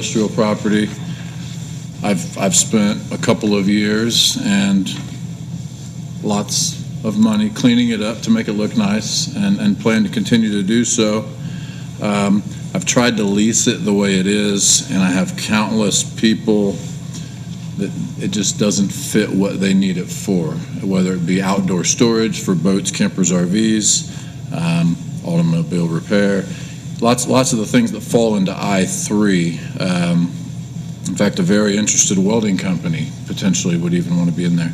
industrial property. I've spent a couple of years and lots of money cleaning it up to make it look nice, and plan to continue to do so. I've tried to lease it the way it is, and I have countless people that it just doesn't fit what they need it for, whether it be outdoor storage for boats, campers, RVs, automobile repair, lots of the things that fall into I3. In fact, a very interested welding company potentially would even want to be in there.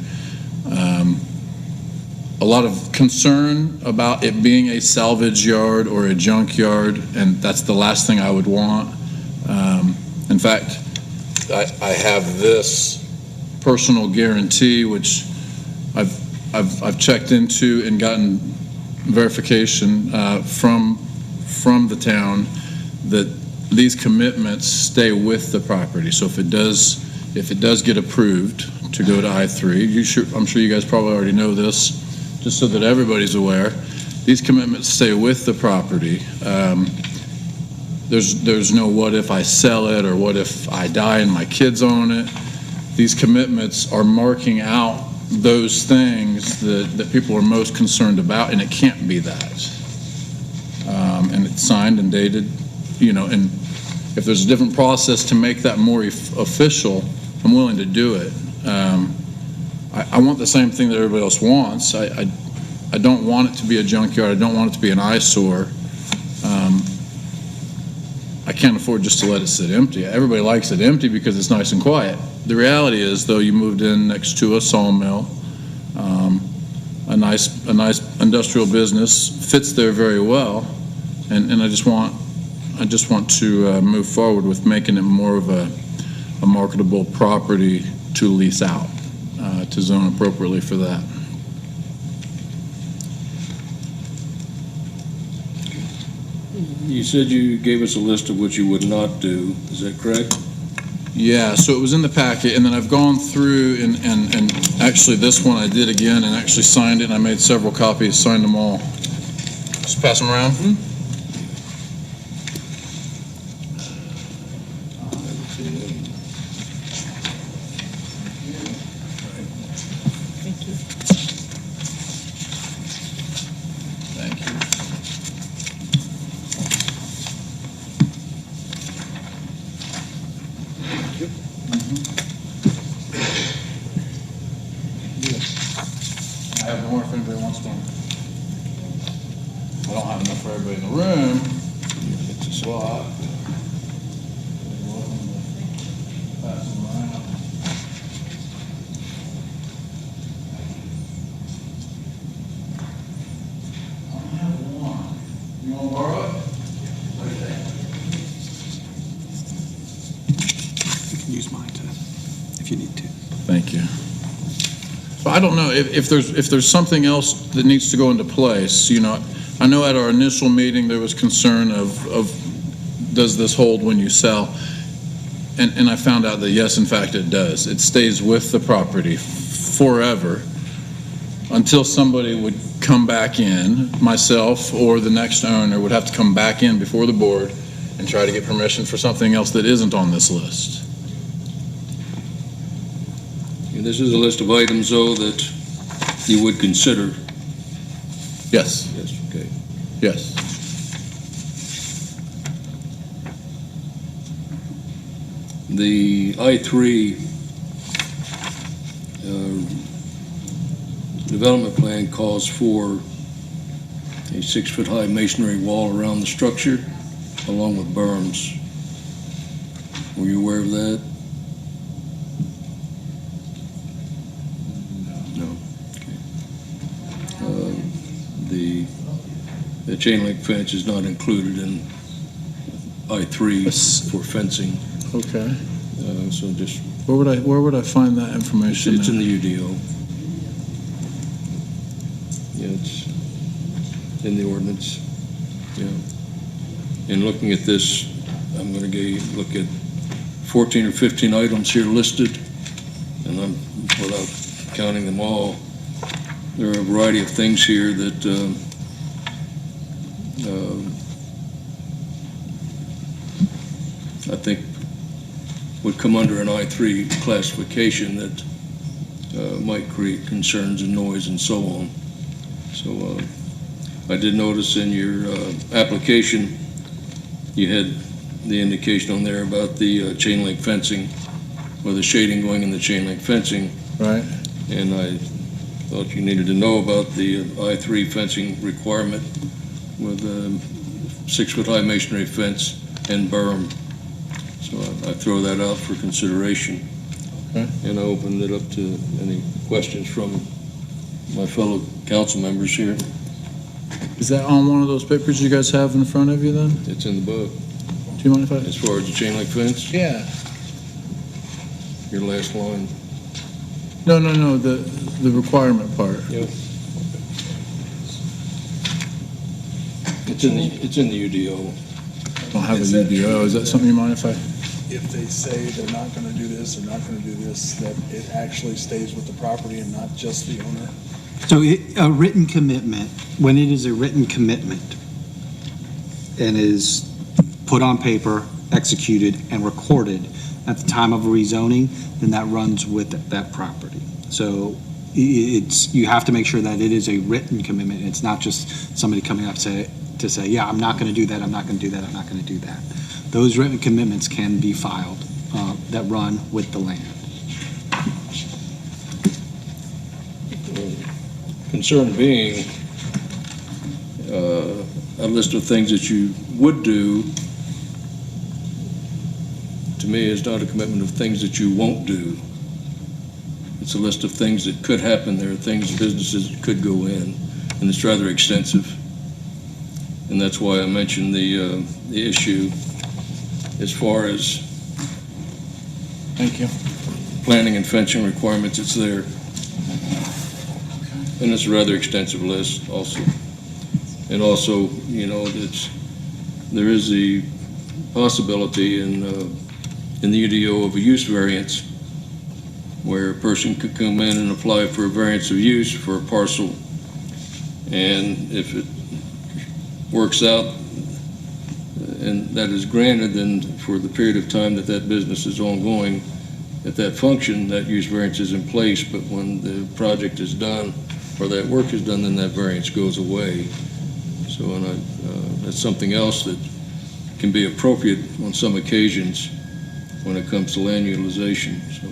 A lot of concern about it being a salvage yard or a junk yard, and that's the last thing I would want. In fact, I have this personal guarantee, which I've checked into and gotten verification from the town that these commitments stay with the property. So if it does get approved to go to I3, I'm sure you guys probably already know this, just so that everybody's aware, these commitments stay with the property. There's no what if I sell it or what if I die and my kids own it. These commitments are marking out those things that people are most concerned about, and it can't be that. And it's signed and dated, and if there's a different process to make that more official, I'm willing to do it. I want the same thing that everybody else wants. I don't want it to be a junkyard. I don't want it to be an eyesore. I can't afford just to let it sit empty. Everybody likes it empty because it's nice and quiet. The reality is, though, you moved in next to a sawmill, a nice industrial business, fits there very well, and I just want to move forward with making it more of a marketable property to lease out, to zone appropriately for that. You said you gave us a list of what you would not do. Is that correct? Yeah, so it was in the packet, and then I've gone through and actually this one I did again and actually signed it, and I made several copies, signed them all. Just pass them around. Mm-hmm. I have more if anybody wants one. I don't have enough for everybody in the room. It's a spot. Pass them around. I don't have one. You want to borrow it? Okay. You can use mine if you need to. Thank you. So I don't know if there's something else that needs to go into place. I know at our initial meeting there was concern of does this hold when you sell, and I found out that yes, in fact it does. It stays with the property forever until somebody would come back in, myself or the next owner would have to come back in before the board and try to get permission for something else that isn't on this list. And this is a list of items, though, that you would consider. Yes. Yes, okay. Yes. The I3 development plan calls for a 6-foot-high masonry wall around the structure, along with berms. Were you aware of that? The chain link fence is not included in I3 for fencing. Okay. So just, Where would I find that information? it's in the UDO. Yeah, it's in the ordinance. Yeah. And looking at this, I'm going to look at 14 or 15 items here listed, and without counting them all, there are a variety of things here that I think would come under an I3 classification that might create concerns and noise and so on. So I did notice in your application, you had the indication on there about the chain link fencing, or the shading going in the chain link fencing. Right. And I thought you needed to know about the I3 fencing requirement with a 6-foot-high masonry fence and berm. So I throw that out for consideration. Okay. And I opened it up to any questions from my fellow council members here. Is that on one of those papers you guys have in front of you then? It's in the book. Do you mind if I? As far as the chain link fence, Yeah. your last line. No, the requirement part. Yep. It's in the UDO. I don't have a UDO. Is that something you mind if I? If they say they're not gonna do this, they're not gonna do this, that it actually stays with the property and not just the owner? So a written commitment, when it is a written commitment and is put on paper, executed, and recorded at the time of rezoning, then that runs with that property. So you have to make sure that it is a written commitment. It's not just somebody coming up to say, yeah, I'm not going to do that, I'm not going to do that, I'm not going to do that. Those written commitments can be filed that run with the land. Concern being, a list of things that you would do, to me, is not a commitment of things that you won't do. It's a list of things that could happen. There are things, businesses that could go in, and it's rather extensive. And that's why I mentioned the issue as far as Thank you. planning and fencing requirements. It's there. And it's a rather extensive list also. And also, you know, there is the possibility in the UDO of a use variance where a person could come in and apply for a variance of use for a parcel. And if it works out and that is granted, then for the period of time that that business is ongoing, at that function, that use variance is in place. But when the project is done, or that work is done, then that variance goes away. So that's something else that can be appropriate on some occasions when it comes to land utilization. So.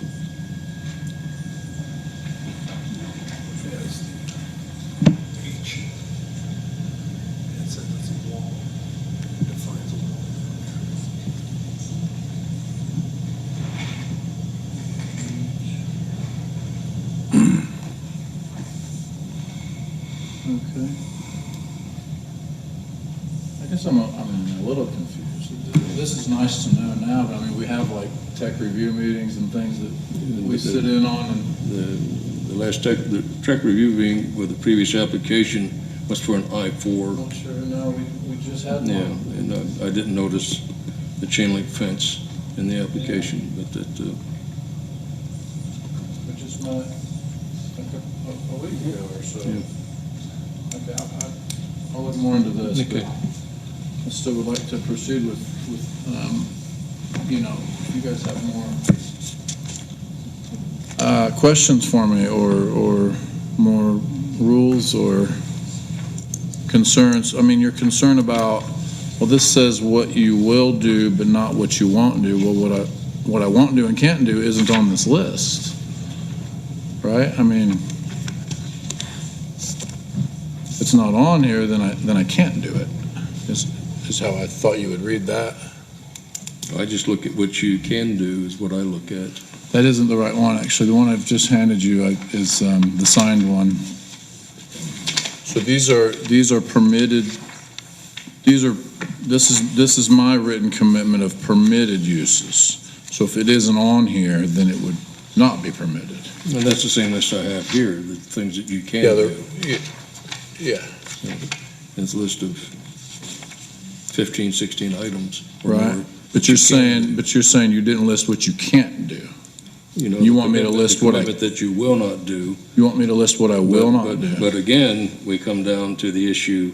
Okay. I guess I'm a little confused. This is nice to know now, but I mean, we have like tech review meetings and things that we sit in on, and The last tech review meeting with the previous application was for an I-4. I'm sure, no, we just had one. Yeah, and I didn't notice the chain link fence in the application, but that, We just met like a week ago or so. Yeah. Okay, I'll look more into this, but Okay. I still would like to proceed with you know, if you guys have more questions for me or more rules or concerns. I mean, you're concerned about, well, this says what you will do, but not what you won't do. Well, what I won't do and can't do isn't on this list, right? I mean, if it's not on here, then I can't do it. Is how I thought you would read that. I just look at what you can do is what I look at. That isn't the right one, actually. The one I've just handed you is the signed one. So these are permitted. This is my written commitment of permitted uses. So if it isn't on here, then it would not be permitted. And that's the same list I have here, the things that you can Yeah, do. yeah. It's a list of 15, 16 items. or Right. more. But you're saying you didn't list what you can't do. You know, You the want me to commitment- list the what I- commitment that you will not do. You want me to list what I will not do? But again, we come down to the issue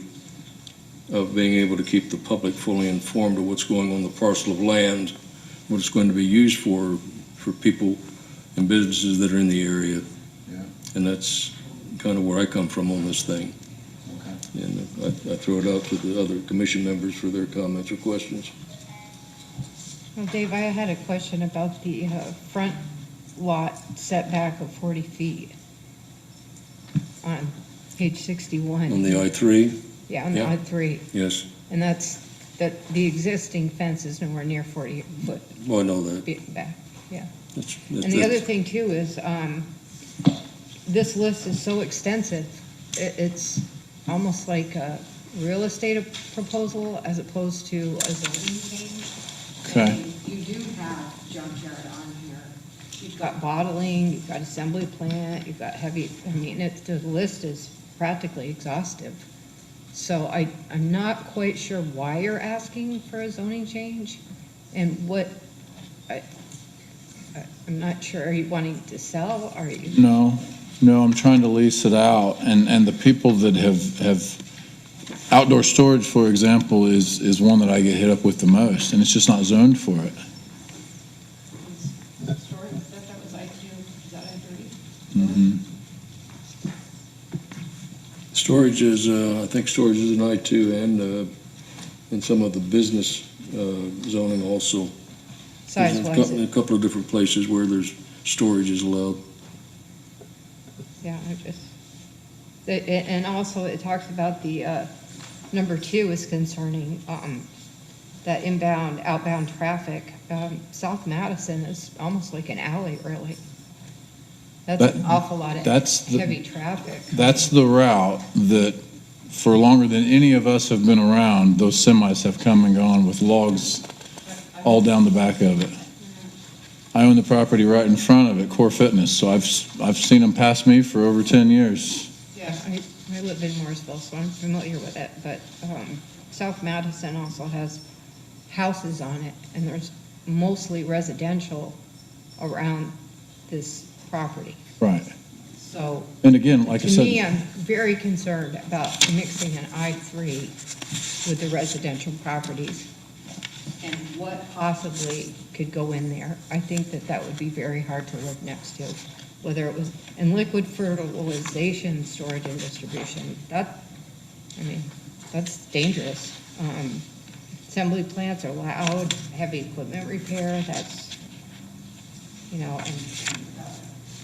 of being able to keep the public fully informed of what's going on the parcel of land what it's going to be used for people and businesses that are in the area. Yeah. And that's kind of where I come from on this thing. Okay. And I throw it out to the other commission members for their comments or questions. Well, Dave, I had a question about the front lot setback of 40 feet on page 61. On the I-3, Yeah, on the yeah. I-3. yes, And that the existing fence is nowhere near 40 foot well, I know that. back. That's- And the other thing too is, this list is so extensive, it's almost like a real estate proposal as opposed to a zoning change. Okay. And you do have junkyard on here. You've got bottling, you've got assembly plant, you've got heavy, the list is practically exhaustive. So I'm not quite sure why you're asking for a zoning change and I'm not sure, are you wanting to sell, or are you? No, I'm trying to lease it out, and the people that have outdoor storage, for example, is one that I get hit up with the most, and it's just not zoned for it. Storage, that was I2, is that I3? Mhm. Storage is, I think storage is an I-2 and some of the business zoning also. There's Size-wise, a couple of different places where there's storage is allowed. yeah, and also it talks about the, number 2 is concerning, that inbound, outbound traffic. South Madison is almost like an alley, really. That's an awful lot of that's the- heavy traffic. That's the route that, for longer than any of us have been around, those semis have come and gone with logs all down the back of it. I own the property right in front of it, Core Fitness, so I've seen them pass me for over 10 years. Yeah, I live in Mooresville, so I'm familiar with it, but South Madison also has houses on it, and there's mostly residential around this property. Right. So, And again, like I to me, said, I'm very concerned about mixing an I-3 with the residential properties and what possibly could go in there. I think that would be very hard to live next to, whether it was in liquid fertilization, storage and distribution. That's dangerous. Assembly plants are loud, heavy equipment repair, that's, and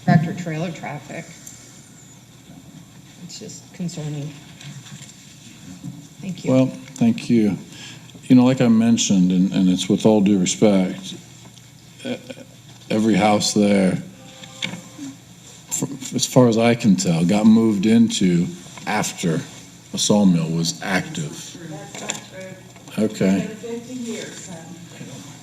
tractor trailer traffic. It's just concerning. Thank you. well, thank you. Like I mentioned, and it's with all due respect, every house there, as far as I can tell, got moved into after a sawmill was active. Okay.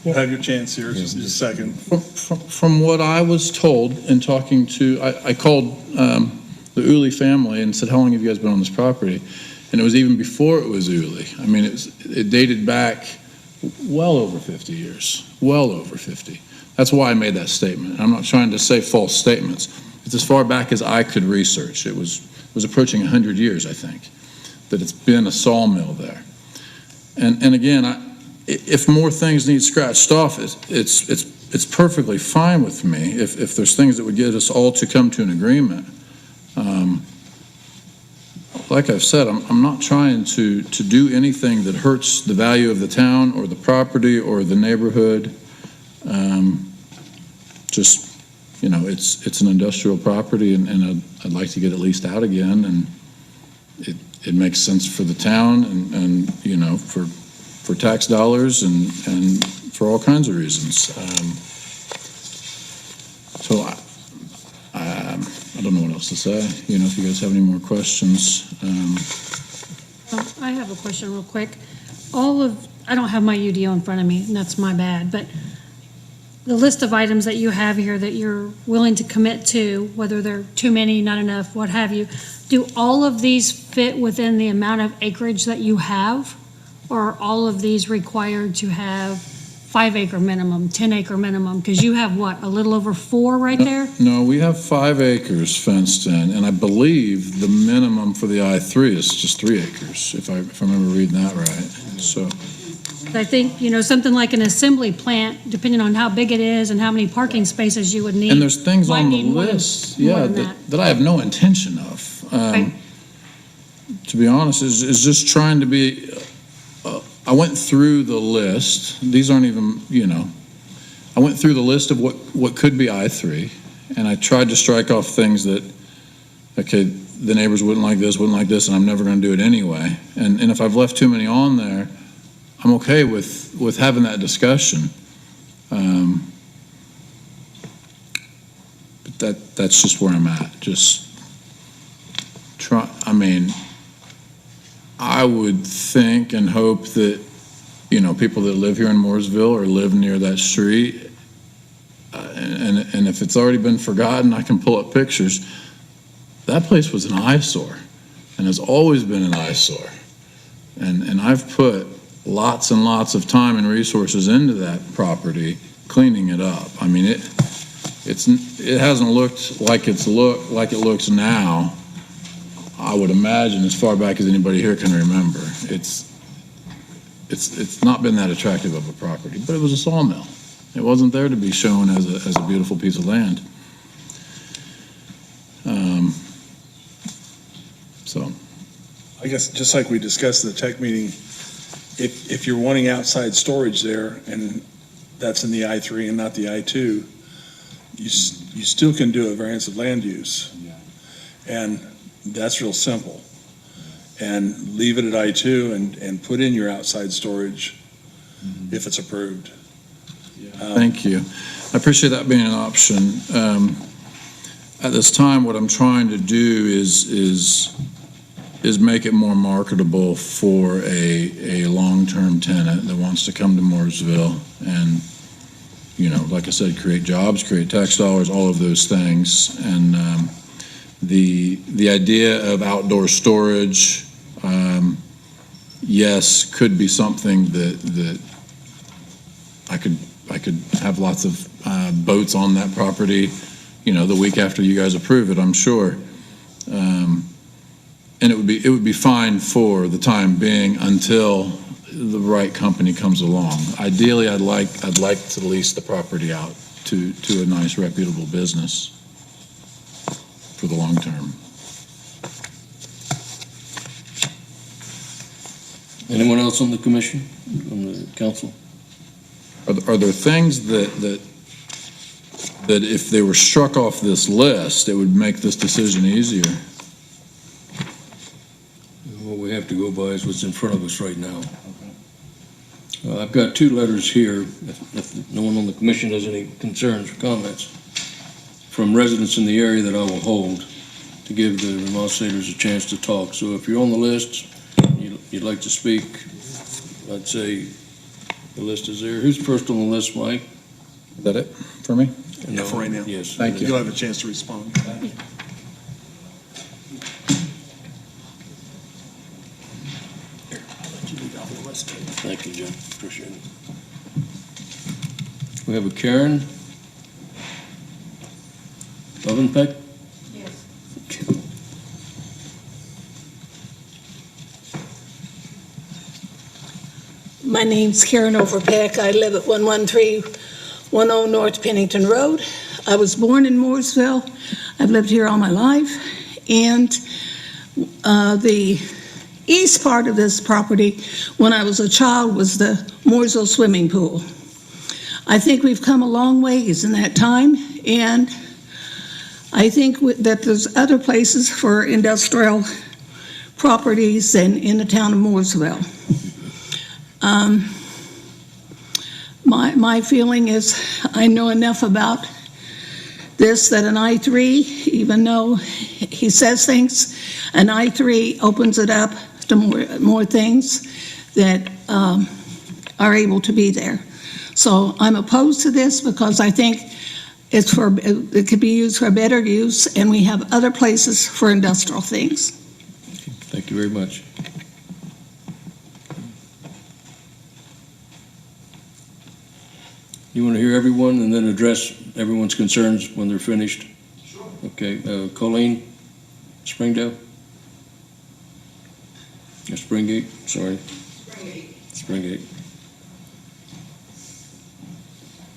We'll have your chance here, just a second. From what I was told in talking to, I called the Uli family and said, how long have you guys been on this property? And it was even before it was Uli. I mean, it dated back well over 50 years, well over 50. That's why I made that statement. I'm not trying to say false statements. It's as far back as I could research. It was approaching 100 years, I think, that it's been a sawmill there. And again, if more things need scratched off, it's perfectly fine with me if there's things that would get us all to come to an agreement. Like I've said, I'm not trying to do anything that hurts the value of the town or the property or the neighborhood. It's an industrial property, and I'd like to get it leased out again, and it makes sense for the town and for tax dollars and for all kinds of reasons. So I don't know what else to say. If you guys have any more questions. I have a question real quick. I don't have my UDO in front of me, and that's my bad, but the list of items that you have here that you're willing to commit to, whether they're too many, not enough, what have you, do all of these fit within the amount of acreage that you have? Or are all of these required to have 5-acre minimum, 10-acre minimum? Because you have what, a little over 4 right there? No, we have 5 acres fenced in, and I believe the minimum for the I-3 is just 3 acres, if I remember reading that right. So, I think, something like an assembly plant, depending on how big it is and how many parking spaces you would need. And there's things might on the need more than- list, more yeah, than that I have no intention of. Okay. To be honest, is just trying to be, I went through the list. These aren't even, I went through the list of what could be I3, and I tried to strike off things that, okay, the neighbors wouldn't like this, and I'm never going to do it anyway. And if I've left too many on there, I'm okay with having that discussion. But that's just where I'm at. Just I would think and hope that, people that live here in Mooresville or live near that street, and if it's already been forgotten, I can pull up pictures. That place was an eyesore and has always been an eyesore. And I've put lots and lots of time and resources into that property, cleaning it up. I mean, it hasn't looked like it looks now, I would imagine, as far back as anybody here can remember. It's not been that attractive of a property, but it was a sawmill. It wasn't there to be shown as a beautiful piece of land. So. I guess, just like we discussed in the tech meeting, if you're wanting outside storage there, and that's in the I3 and not the I2, you still can do a variance of land use. And that's real simple. And leave it at I2 and put in your outside storage if it's approved. Thank you. I appreciate that being an option. At this time, what I'm trying to do is make it more marketable for a long-term tenant that wants to come to Mooresville and, like I said, create jobs, create tax dollars, all of those things. And the idea of outdoor storage, yes, could be something that I could have lots of boats on that property, the week after you guys approve it, I'm sure. And it would be fine for the time being until the right company comes along. Ideally, I'd like to lease the property out to a nice reputable business for the long term. Anyone else on the commission, on the council? Are there things that if they were struck off this list, it would make this decision easier? What we have to go by is what's in front of us right now. I've got two letters here, if no one on the commission has any concerns or comments, from residents in the area that I will hold to give the Remonstrators a chance to talk. So if you're on the list, you'd like to speak, I'd say the list is there. Who's first on the list, Mike? Is that it for me? Yeah, for right now. Yes. Thank you. You'll have a chance to respond. Thank you, Jim. Appreciate it. We have a Karen Overpack. Yes. My name's Karen Overpack. I live at 11310 North Pennington Road. I was born in Mooresville. I've lived here all my life. And the east part of this property, when I was a child, was the Mooresville swimming pool. I think we've come a long ways in that time, and I think that there's other places for industrial properties than in the town of Mooresville. My feeling is I know enough about this that an I3, even though he says things, an I3 opens it up to more things that are able to be there. So I'm opposed to this because I think it could be used for better use, and we have other places for industrial things. Thank you very much. You want to hear everyone and then address everyone's concerns when they're finished? Sure. Okay, Colleen Springdale? Or Springate, sorry. Springate.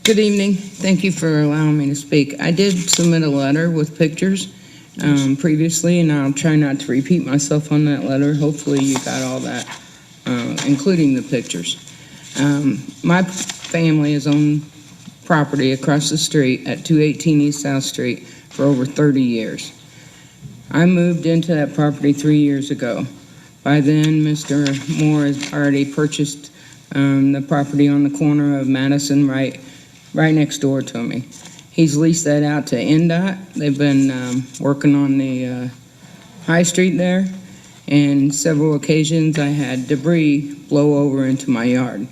Good evening. Thank you for allowing me to speak. I did submit a letter with pictures previously, and I'll try not to repeat myself on that letter. Hopefully you got all that, including the pictures. My family has owned property across the street at 218 East South Street for over 30 years. I moved into that property 3 years ago. By then, Mr. Moore has already purchased the property on the corner of Madison right next door to me. He's leased that out to NDOT. They've been working on the High Street there, and several occasions I had debris blow over into my yard.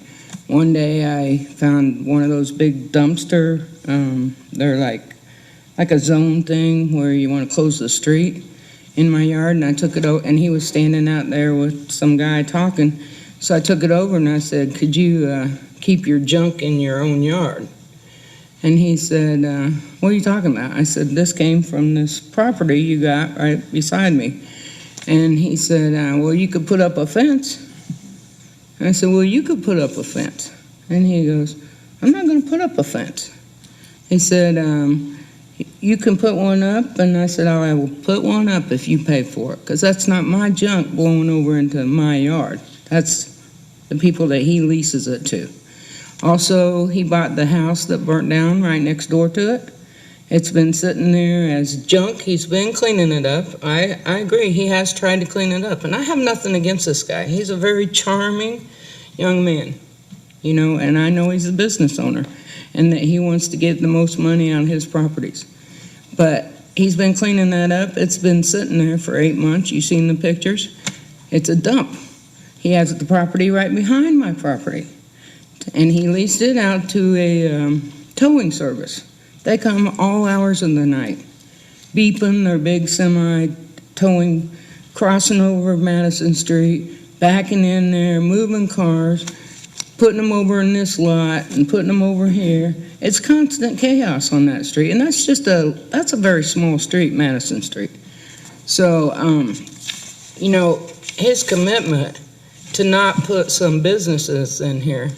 One day I found one of those big dumpster, they're like a zone thing where you want to close the street, in my yard, and I took it over, and he was standing out there with some guy talking. So I took it over and I said, could you keep your junk in your own yard? And he said, what are you talking about? I said, this came from this property you got right beside me. And he said, well, you could put up a fence. And I said, well, you could put up a fence. And he goes, I'm not going to put up a fence. He said, you can put one up. And I said, I will put one up if you pay for it, because that's not my junk blowing over into my yard. That's the people that he leases it to. Also, he bought the house that burnt down right next door to it. It's been sitting there as junk. He's been cleaning it up. I agree, he has tried to clean it up. And I have nothing against this guy. He's a very charming young man, you know, and I know he's a business owner and that he wants to get the most money on his properties. But he's been cleaning that up. It's been sitting there for 8 months. You've seen the pictures. It's a dump. He has the property right behind my property. And he leased it out to a towing service. They come all hours of the night, beeping their big semi, towing, crossing over Madison Street, backing in there, moving cars, putting them over in this lot and putting them over here. It's constant chaos on that street. And that's a very small street, Madison Street. So, you know, his commitment to not put some businesses in here,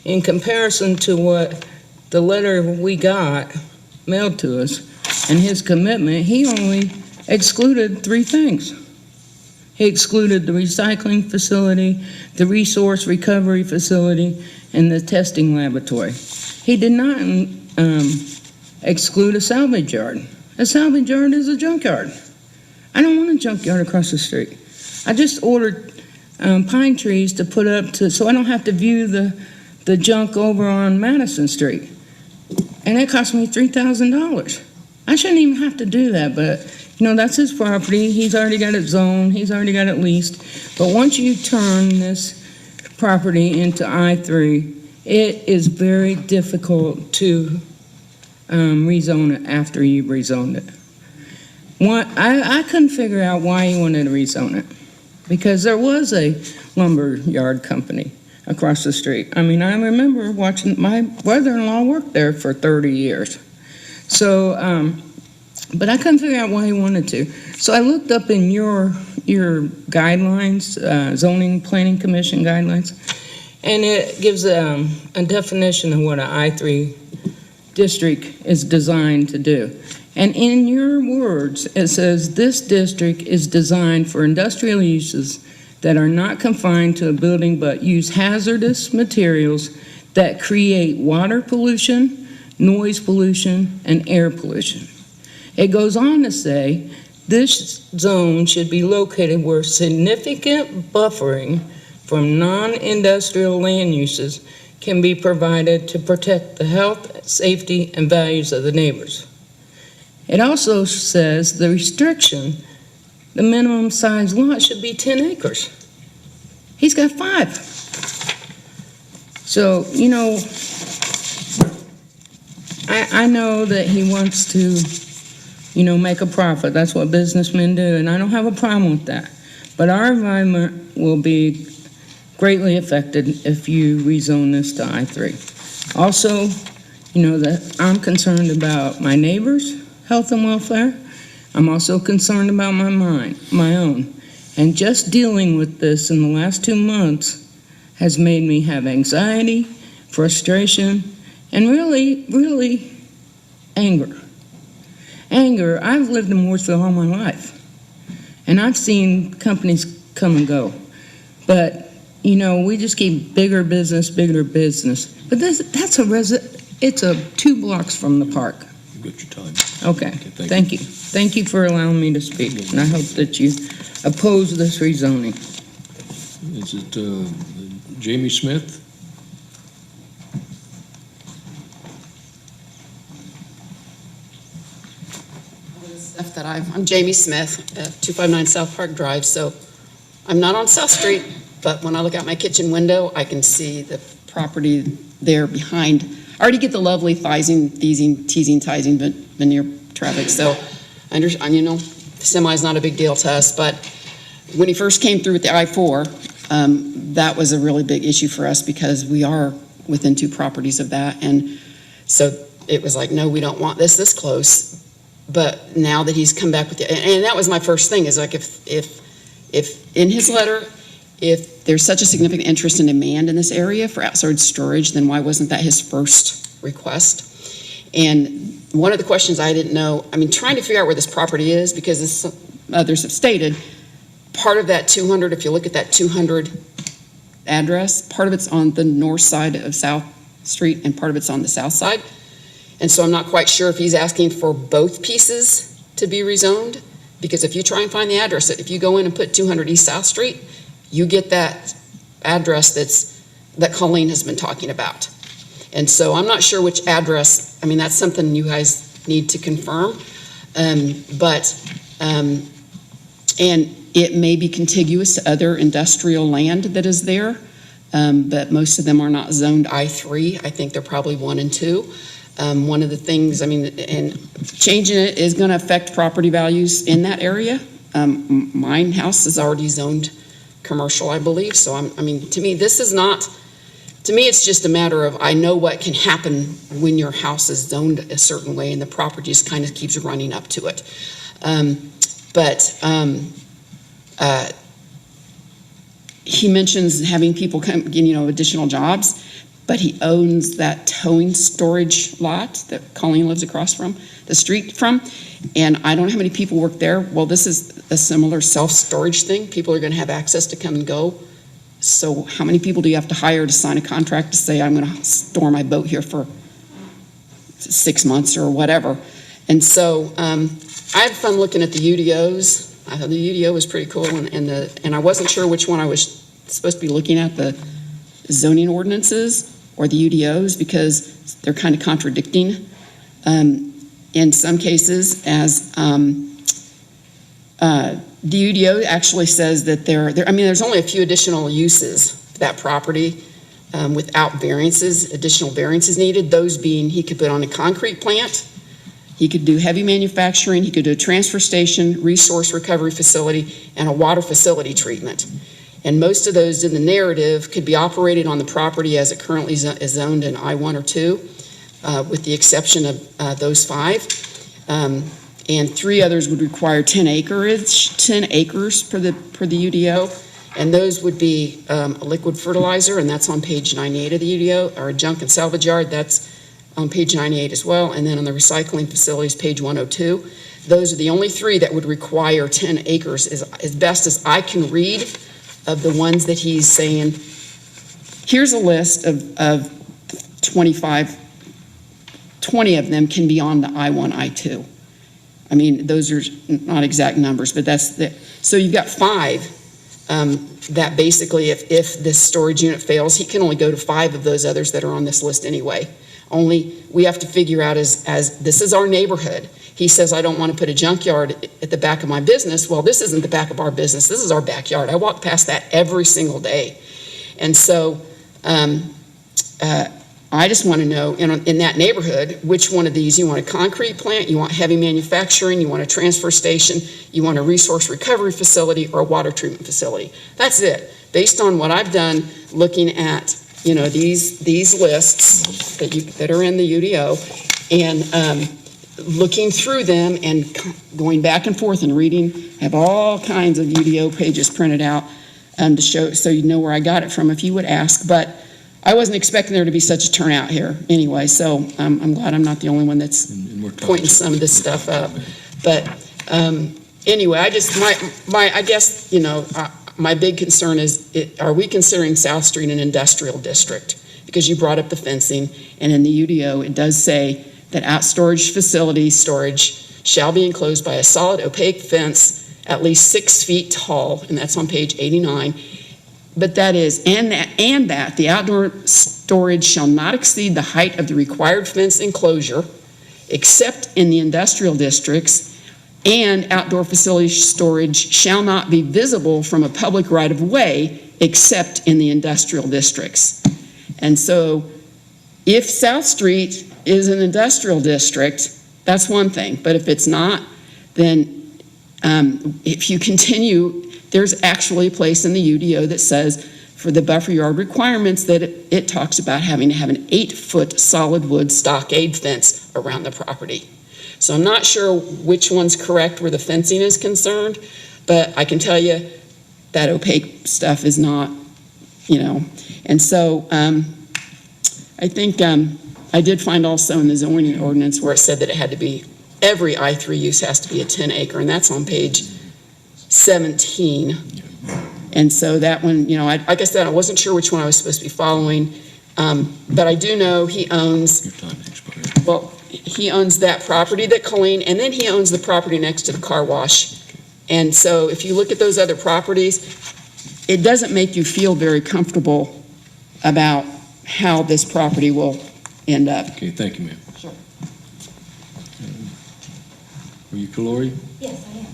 in comparison to what the letter we got mailed to us, and his commitment, he only excluded 3 things. He excluded the recycling facility, the resource recovery facility, and the testing laboratory. He did not exclude a salvage yard. A salvage yard is a junkyard. I don't want a junkyard across the street. I just ordered pine trees to put up so I don't have to view the junk over on Madison Street. And it cost me $3,000. I shouldn't even have to do that, but, you know, that's his property. He's already got it zoned. He's already got it leased. But once you turn this property into I-3, it is very difficult to rezone it after you've rezoned it. I couldn't figure out why he wanted to rezone it, because there was a lumber yard company across the street. I mean, I remember watching my brother-in-law work there for 30 years. So, but I couldn't figure out why he wanted to. So I looked up in your guidelines, zoning planning commission guidelines, and it gives a definition of what an I-3 district is designed to do. And in your words, it says this district is designed for industrial uses that are not confined to a building but use hazardous materials that create water pollution, noise pollution, and air pollution. It goes on to say this zone should be located where significant buffering from non-industrial land uses can be provided to protect the health, safety, and values of the neighbors. It also says the restriction, the minimum size lot should be 10 acres. He's got 5. So, you know, I know that he wants to, you know, make a profit. That's what businessmen do, and I don't have a problem with that. But our environment will be greatly affected if you rezone this to I-3. Also, you know, that I'm concerned about my neighbors' health and welfare. I'm also concerned about my own. And just dealing with this in the last 2 months has made me have anxiety, frustration, and really, really anger. Anger, I've lived in Mooresville all my life, and I've seen companies come and go. But, you know, we just keep bigger business. But it's 2 blocks from the park. You got your time. Okay, thank you. Thank you for allowing me to speak, and I hope that you oppose this rezoning. Is it Jamie Smith? Stuff that I'm Jamie Smith, 259 South Park Drive, so I'm not on South Street, but when I look out my kitchen window, I can see the property there behind. I already get the lovely teasing, veneer traffic, so I understand, you know, the semi is not a big deal to us, but when he first came through with the I-4, that was a really big issue for us because we are within 2 properties of that, and so it was like, no, we don't want this close. But now that he's come back with and that was my first thing, is like if in his letter, if there's such a significant interest and demand in this area for outside storage, then why wasn't that his first request? And one of the questions I didn't know, I mean, trying to figure out where this property is, because as others have stated, part of that 200, if you look at that 200 address, part of it's on the north side of South Street and part of it's on the south side. And so I'm not quite sure if he's asking for both pieces to be rezoned, because if you try and find the address, if you go in and put 200 East South Street, you get that address that Colleen has been talking about. And so I'm not sure which address, I mean, that's something you guys need to confirm. And it may be contiguous to other industrial land that is there, but most of them are not zoned I-3. I think they're probably 1 and 2. One of the things, I mean, and changing it is going to affect property values in that area. Mine house is already zoned commercial, I believe. So I mean, to me, this is not, to me, it's just a matter of, I know what can happen when your house is zoned a certain way and the property just kind of keeps running up to it. He mentions having people come, you know, additional jobs. But he owns that towing storage lot that Colleen lives across from, the street from, and I don't know how many people work there. Well, this is a similar self-storage thing. People are going to have access to come and go. So how many people do you have to hire to sign a contract to say, I'm going to store my boat here for 6 months or whatever? And so I had fun looking at the UDOs. I thought the UDO was pretty cool, and I wasn't sure which one I was supposed to be looking at, the zoning ordinances or the UDOs, because they're kind of contradicting in some cases, as the UDO actually says that I mean, there's only a few additional uses for that property without variances, additional variances needed, those being he could put on a concrete plant, he could do heavy manufacturing, he could do a transfer station, resource recovery facility, and a water facility treatment. And most of those in the narrative could be operated on the property as it currently is zoned in I-1 or 2, with the exception of those 5. And 3 others would require 10 acres per the UDO. And those would be a liquid fertilizer, and that's on page 98 of the UDO, or a junk and salvage yard, that's on page 98 as well. And then on the recycling facilities, page 102. Those are the only 3 that would require 10 acres, as best as I can read, of the ones that he's saying, here's a list of 25, 20 of them can be on the I-1, I-2. I mean, those are not exact numbers, but so you've got 5 that basically, if this storage unit fails, he can only go to 5 of those others that are on this list anyway. Only we have to figure out as this is our neighborhood. He says, I don't want to put a junkyard at the back of my business. Well, this isn't the back of our business. This is our backyard. I walk past that every single day. And so I just want to know, in that neighborhood, which one of these, you want a concrete plant, you want heavy manufacturing, you want a transfer station, you want a resource recovery facility, or a water treatment facility. That's it. Based on what I've done looking at, you know, these lists that are in the UDO, and looking through them and going back and forth and reading, have all kinds of UDO pages printed out to show, so you know where I got it from if you would ask. But I wasn't expecting there to be such a turnout here anyway, so I'm glad I'm not the only one that's And we're talking- pointing some of this stuff up. But anyway, I just, I guess, my big concern is, are we considering South Street an industrial district? Because you brought up the fencing, and in the UDO, it does say that out storage facility storage shall be enclosed by a solid opaque fence at least 6 feet tall, and that's on page 89. But that is, and that the outdoor storage shall not exceed the height of the required fence enclosure, except in the industrial districts, and outdoor facility storage shall not be visible from a public right-of-way, except in the industrial districts. And so, if South Street is an industrial district, that's one thing, but if it's not, then if you continue, there's actually a place in the UDO that says for the buffer yard requirements that it talks about having to have an 8-foot solid wood stockade fence around the property. So I'm not sure which one's correct where the fencing is concerned, but I can tell you that opaque stuff is not, And so I think I did find also in the zoning ordinance where it said that it had to be, every I3 use has to be a 10 acre, and that's on page 17. And so that one, like I said, I wasn't sure which one I was supposed to be following, but I do know he owns, Your time expired. well, he owns that property that Colleen, and then he owns the property next to the car wash. And so if you look at those other properties, it doesn't make you feel very comfortable about how this property will end up. Okay, thank you, ma'am. Sure. Are you Kalori? Yes, I am.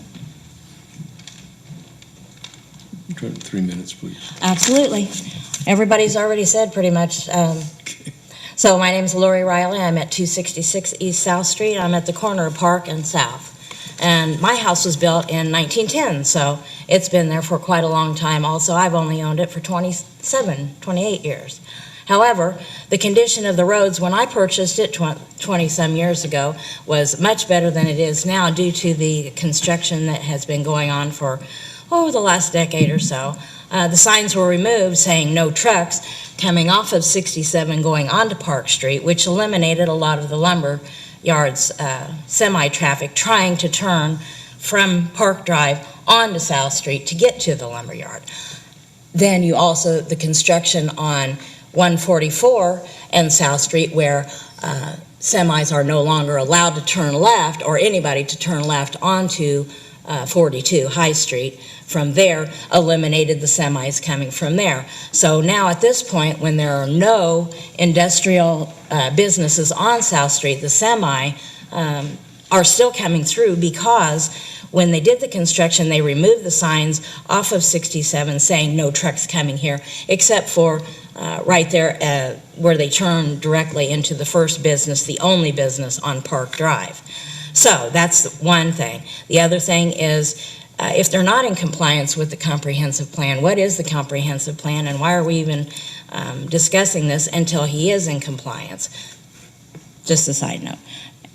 Try 3 minutes, please. Absolutely. Everybody's already said pretty much. So my name's Lori Riley. I'm at 266 East South Street. I'm at the corner of Park and South. And my house was built in 1910, so it's been there for quite a long time. Also, I've only owned it for 28 years. However, the condition of the roads when I purchased it 20-some years ago was much better than it is now due to the construction that has been going on for, the last decade or so. The signs were removed saying no trucks coming off of 67 going onto Park Street, which eliminated a lot of the lumber yards semi-traffic trying to turn from Park Drive onto South Street to get to the lumber yard. Then you also, the construction on 144 and South Street where semis are no longer allowed to turn left or anybody to turn left onto 42 High Street. From there, eliminated the semis coming from there. So now at this point, when there are no industrial businesses on South Street, the semi are still coming through because when they did the construction, they removed the signs off of 67 saying no trucks coming here, except for right there where they turn directly into the first business, the only business on Park Drive. So that's one thing. The other thing is, if they're not in compliance with the comprehensive plan, what is the comprehensive plan and why are we even discussing this until he is in compliance? Just a side note.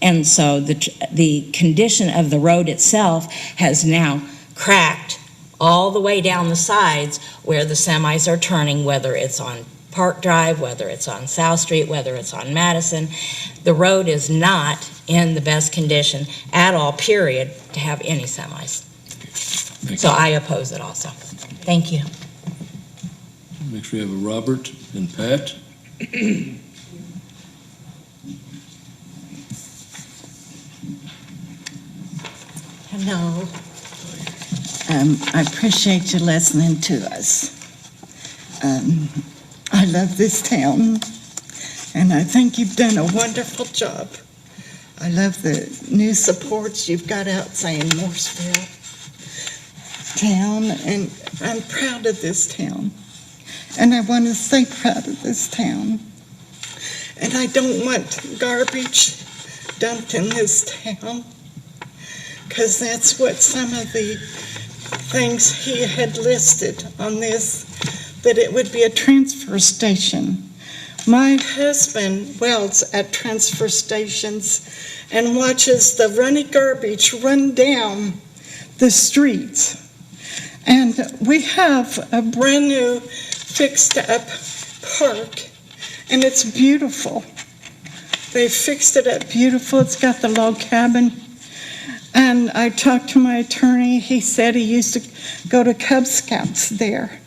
And so the condition of the road itself has now cracked all the way down the sides where the semis are turning, whether it's on Park Drive, whether it's on South Street, whether it's on Madison. The road is not in the best condition at all, period, to have any semis. So I oppose it also. Thank you. Next we have a Robert and Pat. Hello. I appreciate you listening to us. I love this town, and I think you've done a wonderful job. I love the new supports you've got out saying Morrisville town, and I'm proud of this town. And I want to stay proud of this town. And I don't want garbage dumped in this town, because that's what some of the things he had listed on this, that it would be a transfer station. My husband welds at transfer stations and watches the runny garbage run down the streets. And we have a brand new fixed up park and it's beautiful. They fixed it up beautiful. It's got the log cabin. And I talked to my attorney. He said he used to go to Cub Scouts there,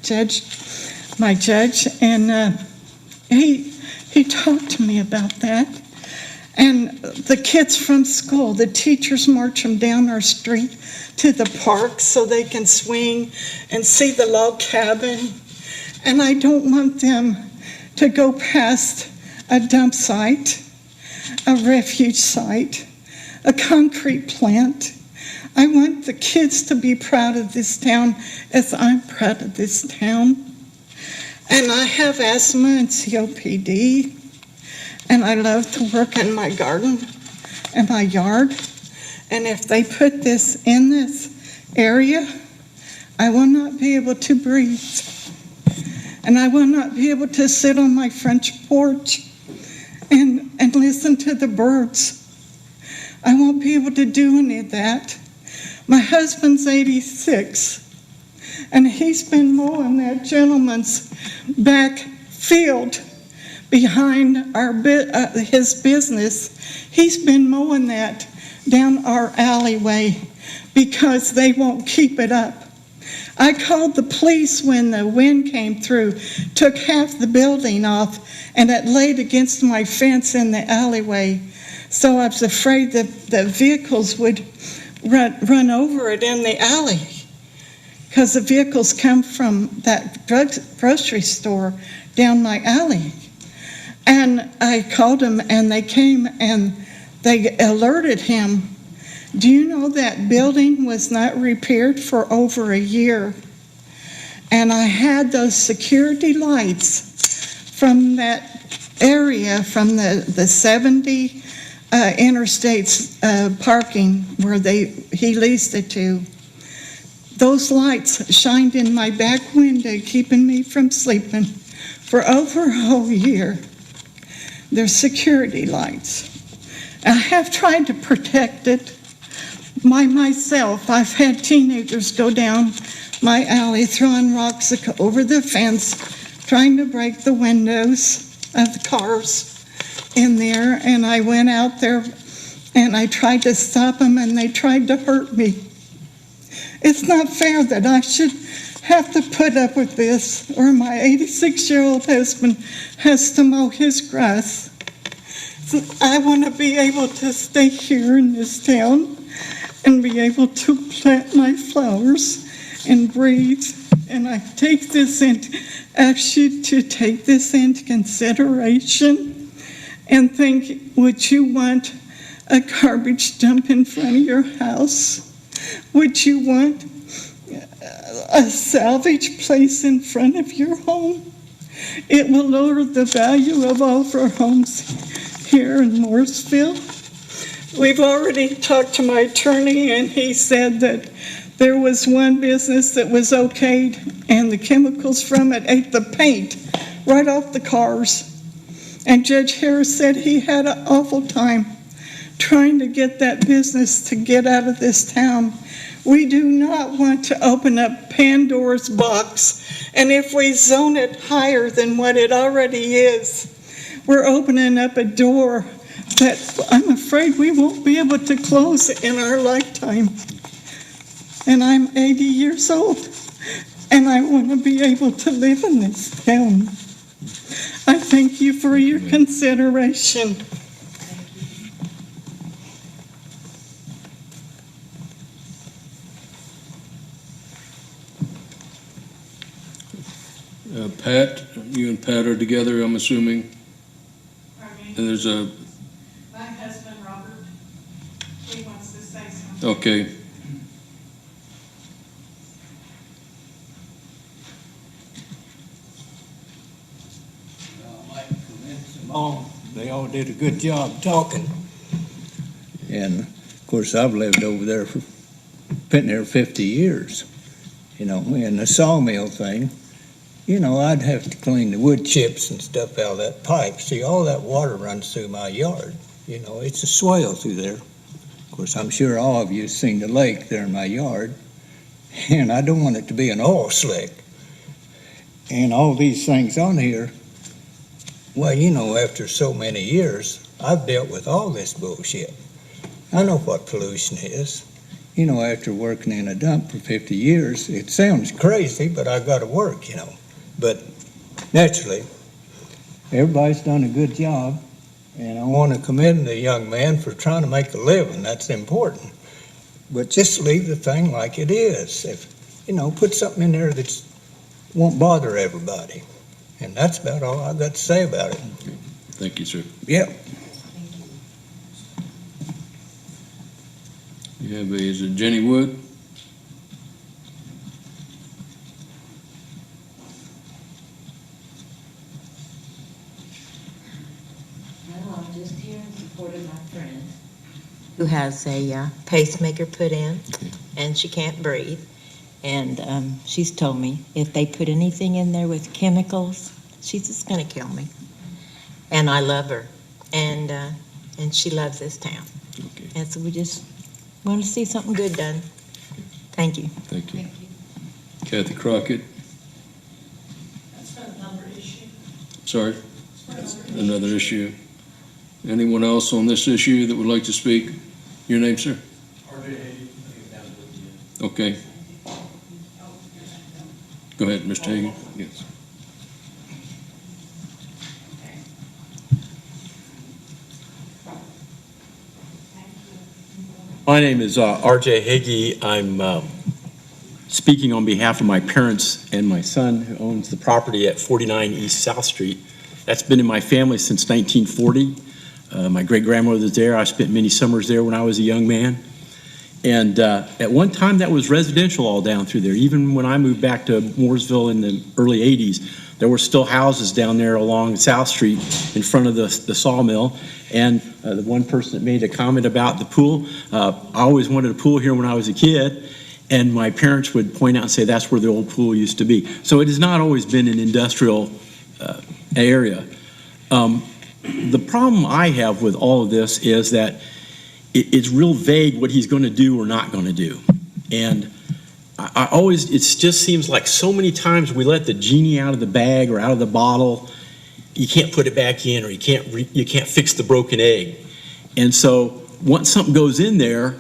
my judge, and he talked to me about that. And the kids from school, the teachers march them down our street to the park so they can swing and see the log cabin. And I don't want them to go past a dump site, a refuge site, a concrete plant. I want the kids to be proud of this town as I'm proud of this town. And I have asthma and COPD, and I love to work in my garden and my yard. And if they put this in this area, I will not be able to breathe. And I will not be able to sit on my front porch and listen to the birds. I won't be able to do any of that. My husband's 86, and he's been mowing that gentleman's back field behind his business. He's been mowing that down our alleyway because they won't keep it up. I called the police when the wind came through, took half the building off, and it laid against my fence in the alleyway. So I was afraid that the vehicles would run over it in the alley, because the vehicles come from that grocery store down my alley. And I called them, and they came and they alerted him. Do you know that building was not repaired for over a year? And I had those security lights from that area, from the 70 interstates parking where he leased it to. Those lights shined in my back window, keeping me from sleeping for over a whole year. They're security lights. I have tried to protect it myself. I've had teenagers go down my alley throwing rocks over the fence, trying to break the windows of the cars in there, and I went out there and I tried to stop them, and they tried to hurt me. It's not fair that I should have to put up with this, or my 86-year-old husband has to mow his grass. So I want to be able to stay here in this town and be able to plant my flowers and breathe. And I take this ask you to take this into consideration and think, would you want a garbage dump in front of your house? Would you want a salvage place in front of your home? It will lower the value of all of our homes here in Mooresville. We've already talked to my attorney, and he said that there was one business that was okayed, and the chemicals from it ate the paint right off the cars. And Judge Harris said he had an awful time trying to get that business to get out of this town. We do not want to open up Pandora's box, and if we zone it higher than what it already is, we're opening up a door that I'm afraid we won't be able to close in our lifetime. And I'm 80 years old, and I want to be able to live in this town. I thank you for your consideration. Pat, you and Pat are together, I'm assuming? And there's a... My husband, Robert, he wants to say something. Okay. They all did a good job talking. And of course, I've lived over there been there 50 years. You know, and the sawmill thing, you know, I'd have to clean the wood chips and stuff out of that pipe. See, all that water runs through my yard. You know, it's a swale through there. Of course, I'm sure all of you have seen the lake there in my yard. And I don't want it to be an oil slick. And all these things on here, Well, you know, after so many years, I've dealt with all this bullshit. I know what pollution is. You know, after working in a dump for 50 years, it sounds crazy, but I gotta work, you know. But naturally, everybody's done a good job, and I want to commend the young man for trying to make a living. That's important. But just leave the thing like it is. If, you know, put something in there that won't bother everybody. And that's about all I've got to say about it. Thank you, sir. Yep. You have is it Jenny Wood? Well, I'm just here in support of my friend who has a pacemaker put in, and she can't breathe. And she's told me if they put anything in there with chemicals, she's just going to kill me. And I love her, and she loves this town. Okay. And so we just want to see something good done. Thank you. Thank you. Kathy Crockett. That's another issue. Sorry? Another issue. Anyone else on this issue that would like to speak? Your name, sir? Okay. Go ahead, Mr. Hagan. Yes. My name is R.J. Higgi. I'm speaking on behalf of my parents and my son, who owns the property at 49 East South Street. That's been in my family since 1940. My great-grandmother was there. I spent many summers there when I was a young man. And at one time, that was residential all down through there. Even when I moved back to Mooresville in the early 80s, there were still houses down there along South Street in front of the sawmill. And the one person that made a comment about the pool, I always wanted a pool here when I was a kid, and my parents would point out and say that's where the old pool used to be. So it has not always been an industrial area. The problem I have with all of this is that it's real vague what he's going to do or not going to do. And I always, it just seems like so many times we let the genie out of the bag or out of the bottle. You can't put it back in, or you can't fix the broken egg. And so once something goes in there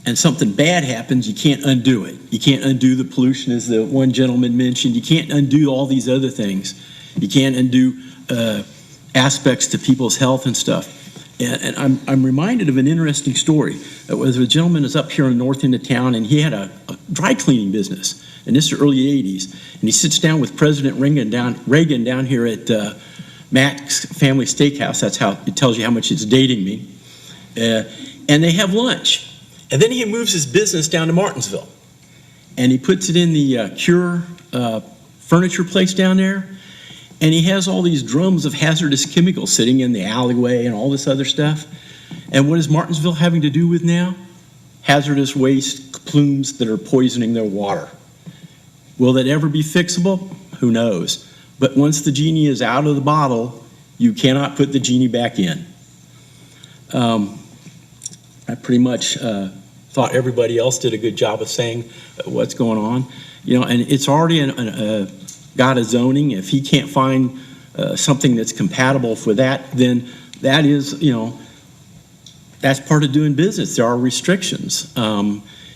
and something bad happens, you can't undo it. You can't undo the pollution, as the one gentleman mentioned. You can't undo all these other things. You can't undo aspects to people's health and stuff. And I'm reminded of an interesting story. There was a gentleman that's up here in the north end of town, and he had a dry cleaning business, and this is the early 80s. And he sits down with President Reagan down here at Matt's Family Steakhouse. That's how it tells you how much it's dating me. And they have lunch. And then he moves his business down to Martinsville. And he puts it in the Cure furniture place down there. And he has all these drums of hazardous chemicals sitting in the alleyway and all this other stuff. And what is Martinsville having to do with now? Hazardous waste plumes that are poisoning their water. Will that ever be fixable? Who knows? But once the genie is out of the bottle, you cannot put the genie back in. I pretty much thought everybody else did a good job of saying what's going on. You know, and it's already got a zoning. If he can't find something that's compatible for that, then that is, you know, that's part of doing business. There are restrictions.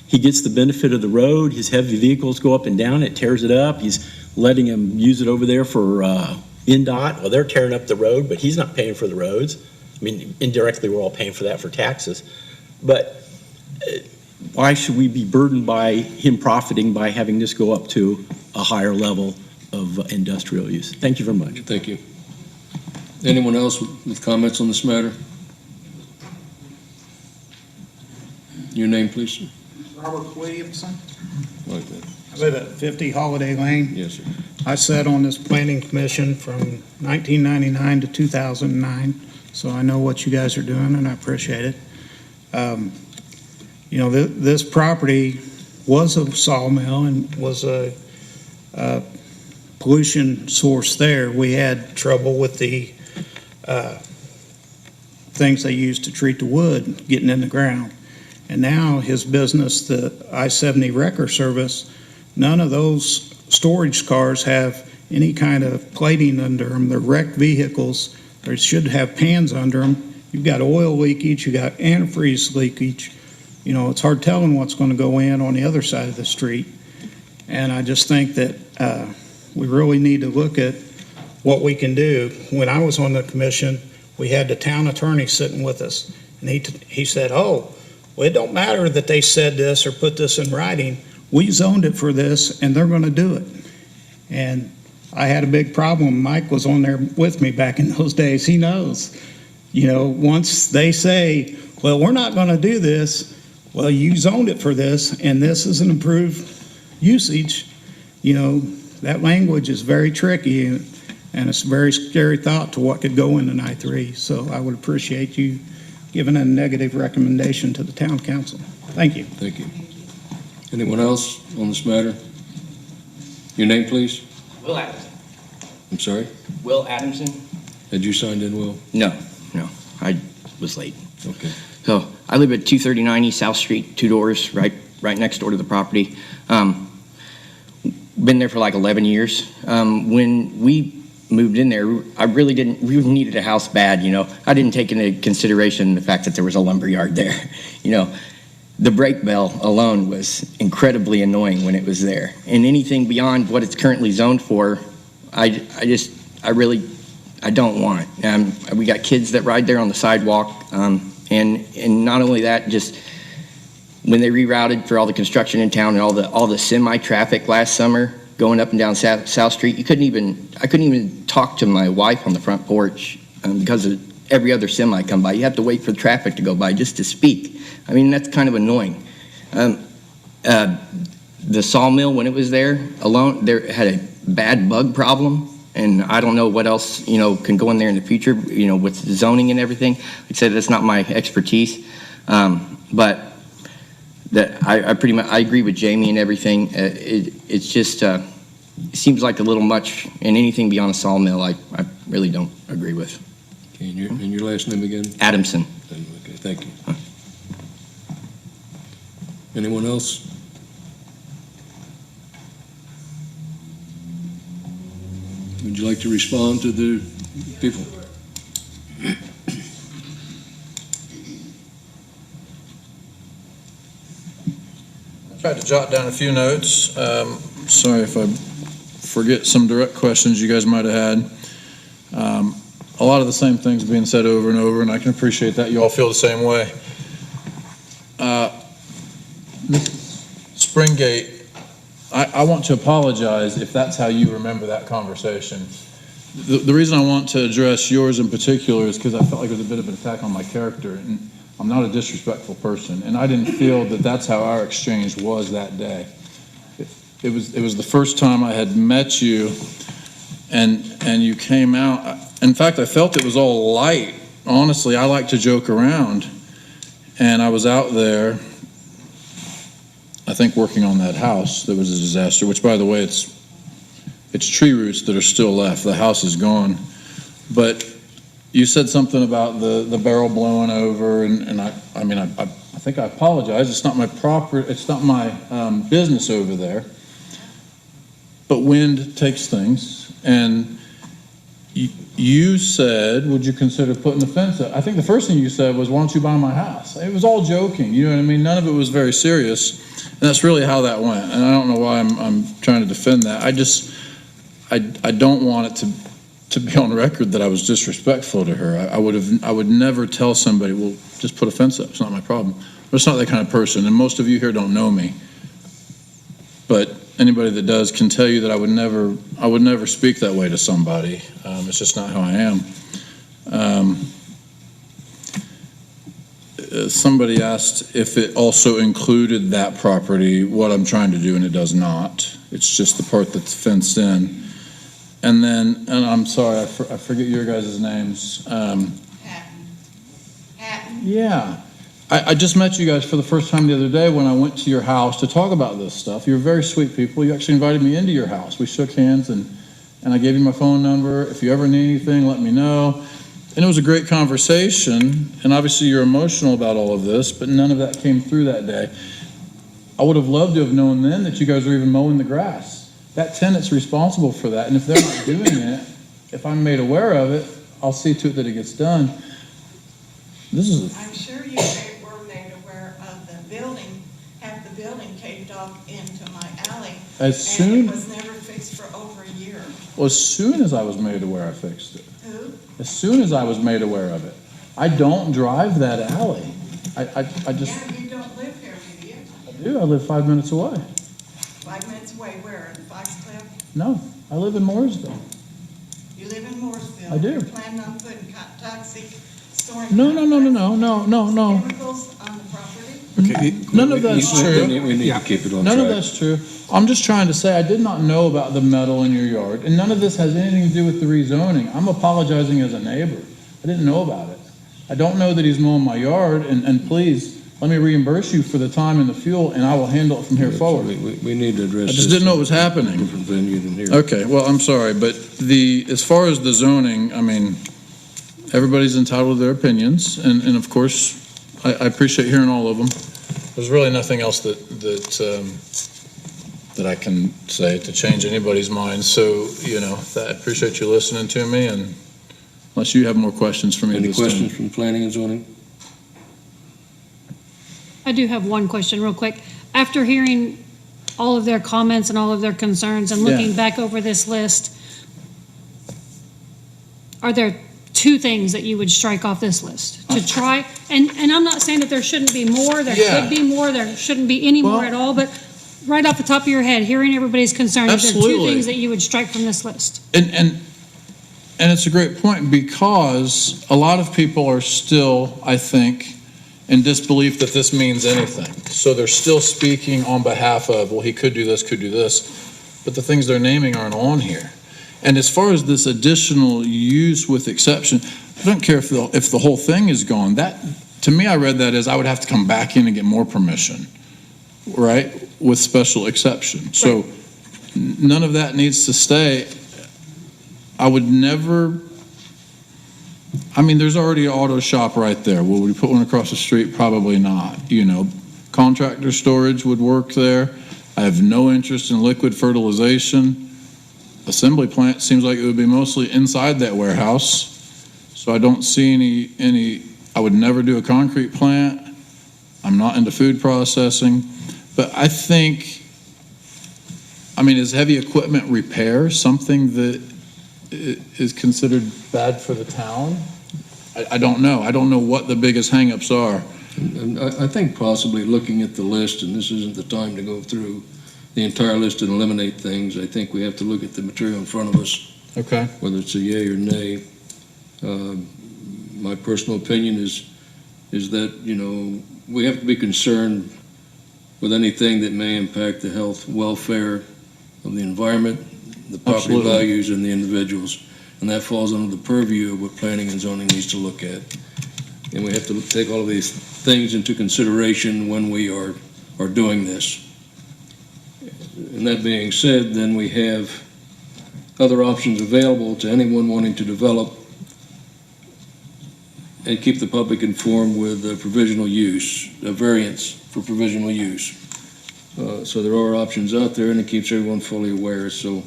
He gets the benefit of the road. His heavy vehicles go up and down. It tears it up. He's letting him use it over there for INDOT. Well, they're tearing up the road, but he's not paying for the roads. I mean, indirectly, we're all paying for that for taxes. But why should we be burdened by him profiting by having this go up to a higher level of industrial use? Thank you very much. Thank you. Anyone else with comments on this matter? Your name, please, sir. Robert Williamson. Like that. I live at 50 Holiday Lane. Yes, sir. I sat on this planning commission from 1999 to 2009, so I know what you guys are doing, and I appreciate it. You know, this property was a sawmill and was a pollution source there. We had trouble with the things they used to treat the wood getting in the ground. And now his business, the I-70 Wrecker Service, none of those storage cars have any kind of plating under them. They're wrecked vehicles. They should have pans under them. You've got oil leakage, you got antifreeze leakage. You know, it's hard telling what's going to go in on the other side of the street. And I just think that we really need to look at what we can do. When I was on the commission, we had the town attorney sitting with us, and he said, oh, well, it don't matter that they said this or put this in writing. We zoned it for this, and they're going to do it. And I had a big problem. Mike was on there with me back in those days. He knows. You know, once they say, well, we're not going to do this, well, you zoned it for this, and this is an improved usage. You know, that language is very tricky, and it's a very scary thought to what could go in an I-3. So I would appreciate you giving a negative recommendation to the town council. Thank you. Thank you. Anyone else on this matter? Your name, please? Will Adamson. I'm sorry? Will Adamson? Had you signed in, Will? No, I was late. Okay. So I live at 239 East South Street, 2 doors, right next door to the property. Been there for like 11 years. When we moved in there, we needed a house bad, you know. I didn't take into consideration the fact that there was a lumberyard there. You know, the brake bell alone was incredibly annoying when it was there. And anything beyond what it's currently zoned for, I don't want. We got kids that ride there on the sidewalk, and not only that, just when they rerouted for all the construction in town and all the semi-traffic last summer going up and down South Street, I couldn't even talk to my wife on the front porch because of every other semi come by. You have to wait for the traffic to go by just to speak. I mean, that's kind of annoying. The sawmill, when it was there alone, there had a bad bug problem. And I don't know what else, you know, can go in there in the future, you know, with zoning and everything. Like I said, that's not my expertise. But I agree with Jamie and everything. It's just, it seems like a little much, and anything beyond a sawmill, I really don't agree with. Okay, and your last name again? Adamson. Okay, thank you. Anyone else? Would you like to respond to the people? I tried to jot down a few notes. Sorry if I forget some direct questions you guys might have had. A lot of the same things being said over and over, and I can appreciate that you all feel the same way. Springgate, I want to apologize if that's how you remember that conversation. The reason I want to address yours in particular is because I felt like it was a bit of an attack on my character, and I'm not a disrespectful person, and I didn't feel that that's how our exchange was that day. It was the first time I had met you, and you came out. In fact, I felt it was all light. Honestly, I like to joke around, and I was out there, I think, working on that house that was a disaster, which, by the way, it's tree roots that are still left. The house is gone. But you said something about the barrel blowing over, and I think I apologize. It's not my business over there. But wind takes things, and you said, would you consider putting the fence up? I think the first thing you said was, why don't you buy my house? It was all joking, you know what I mean? None of it was very serious, and that's really how that went. And I don't know why I'm trying to defend that. I don't want it to be on record that I was disrespectful to her. I would never tell somebody, well, just put a fence up. It's not my problem. But it's not that kind of person, and most of you here don't know me. But anybody that does can tell you that I would never speak that way to somebody. It's just not how I am. Somebody asked if it also included that property, what I'm trying to do, and it does not. It's just the part that's fenced in. And then, and I'm sorry, I forget your guys' names. Patton. Yeah. I just met you guys for the first time the other day when I went to your house to talk about this stuff. You're very sweet people. You actually invited me into your house. We shook hands, and I gave you my phone number. If you ever need anything, let me know. And it was a great conversation, and obviously you're emotional about all of this, but none of that came through that day. I would have loved to have known then that you guys were even mowing the grass. that tenant's responsible for that, and if they're not doing it, if I'm made aware of it, I'll see to it that it gets done. This is, I'm sure you were made aware of the building, have the building caved off into my alley. as soon, And it was never fixed for over a year. well, as soon as I was made aware, I fixed it. Who? As soon as I was made aware of it. I don't drive that alley. I just, Yeah, you don't live here, do you? I do, I live 5 minutes away. 5 minutes away, where, in Foxcliff? No, I live in Mooresville. You live in Mooresville? I do. You're planning on putting toxic, storing. No. Chemicals on the property? Okay. None of that's true. We need to keep it on None of track. that's true. I'm just trying to say, I did not know about the metal in your yard, and none of this has anything to do with the rezoning. I'm apologizing as a neighbor. I didn't know about it. I don't know that he's mowing my yard, and please, let me reimburse you for the time and the fuel, and I will handle it from here forward. We need to address I this. just didn't know it was happening. Different venue than here. Okay, well, I'm sorry, but as far as the zoning, I mean, everybody's entitled to their opinions, and of course, I appreciate hearing all of them. There's really nothing else that I can say to change anybody's mind, so, I appreciate you listening to me, and unless you have more questions for me Any this time. questions from planning and zoning? I do have one question real quick. After hearing all of their comments and all of their concerns and looking Yeah. back over this list, are there two things that you would strike off this list to try? And I'm not saying that there shouldn't be more, there Yeah. could be more, there shouldn't be any more Well- at all, but right off the top of your head, hearing everybody's concerns, are there two Absolutely. things that you would strike from this list? And it's a great point, because a lot of people are still, I think, in disbelief that this means anything. So they're still speaking on behalf of, well, he could do this, but the things they're naming aren't on here. And as far as this additional use with exception, I don't care if the whole thing is gone. That, to me, I read that as I would have to come back in and get more permission, right, with special exception. So none of that needs to stay. I would never, there's already an auto shop right there. Will we put one across the street? Probably not. Contractor storage would work there. I have no interest in liquid fertilization. Assembly plant seems like it would be mostly inside that warehouse. So I don't see any, I would never do a concrete plant. I'm not into food processing. But I think, is heavy equipment repair something that is considered bad for the town? I don't know. I don't know what the biggest hangups are. And I think possibly looking at the list, and this isn't the time to go through the entire list and eliminate things. I think we have to look at the material in front of us, Okay. whether it's a yay or nay. My personal opinion is that, we have to be concerned with anything that may impact the health, welfare of the environment, the property Absolutely. values, and the individuals. And that falls under the purview of what planning and zoning needs to look at. And we have to take all of these things into consideration when we are doing this. And that being said, then we have other options available to anyone wanting to develop and keep the public informed with provisional use, a variance for provisional use. So there are options out there, and it keeps everyone fully aware. So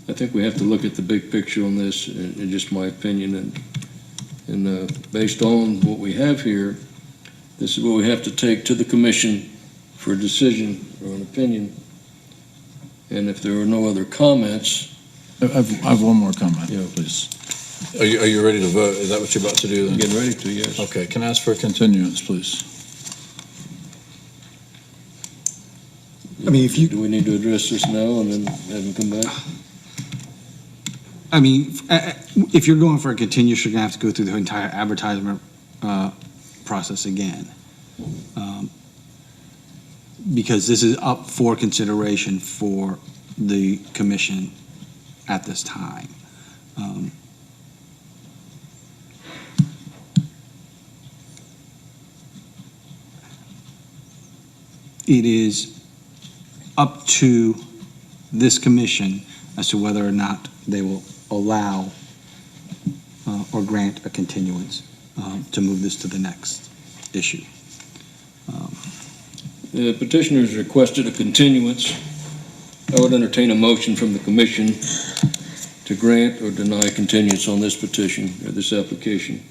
I think we have to look at the big picture on this, in just my opinion. And based on what we have here, this is what we have to take to the commission for a decision or an opinion. And if there are no other comments. I have one more comment, Yeah. please. Are you ready to vote? Is that what you're about to do then? Getting ready to, yes. Okay, can I ask for a continuance, please? If you, Do we need to address this now and then have them come back? if you're going for a continuous, you're gonna have to go through the entire advertisement process again. Because this is up for consideration for the commission at this time. It is up to this commission as to whether or not they will allow or grant a continuance to move this to the next issue. The petitioners requested a continuance I would entertain a motion from the commission to grant or deny continuance on this petition or this application.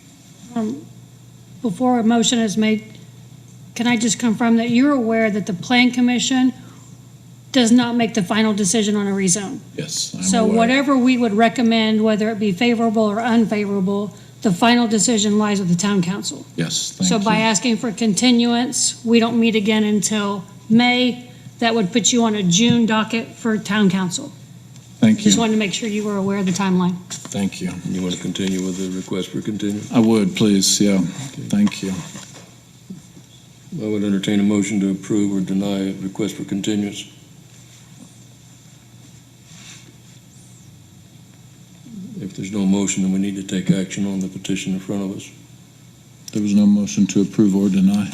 Before a motion is made, can I just confirm that you're aware that the Plan Commission does not make the final decision on a rezone? Yes, I'm So aware. whatever we would recommend, whether it be favorable or unfavorable, the final decision lies with the town council. Yes, thank So you. by asking for continuance, we don't meet again until May. That would put you on a June docket for town council. Thank Just you. wanted to make sure you were aware of the timeline. Thank you. You want to continue with the request for continuance? I would, please, yeah. Thank you. I would entertain a motion to approve or deny a request for continuance. If there's no motion, then we need to take action on the petition in front of us. There was no motion to approve or deny.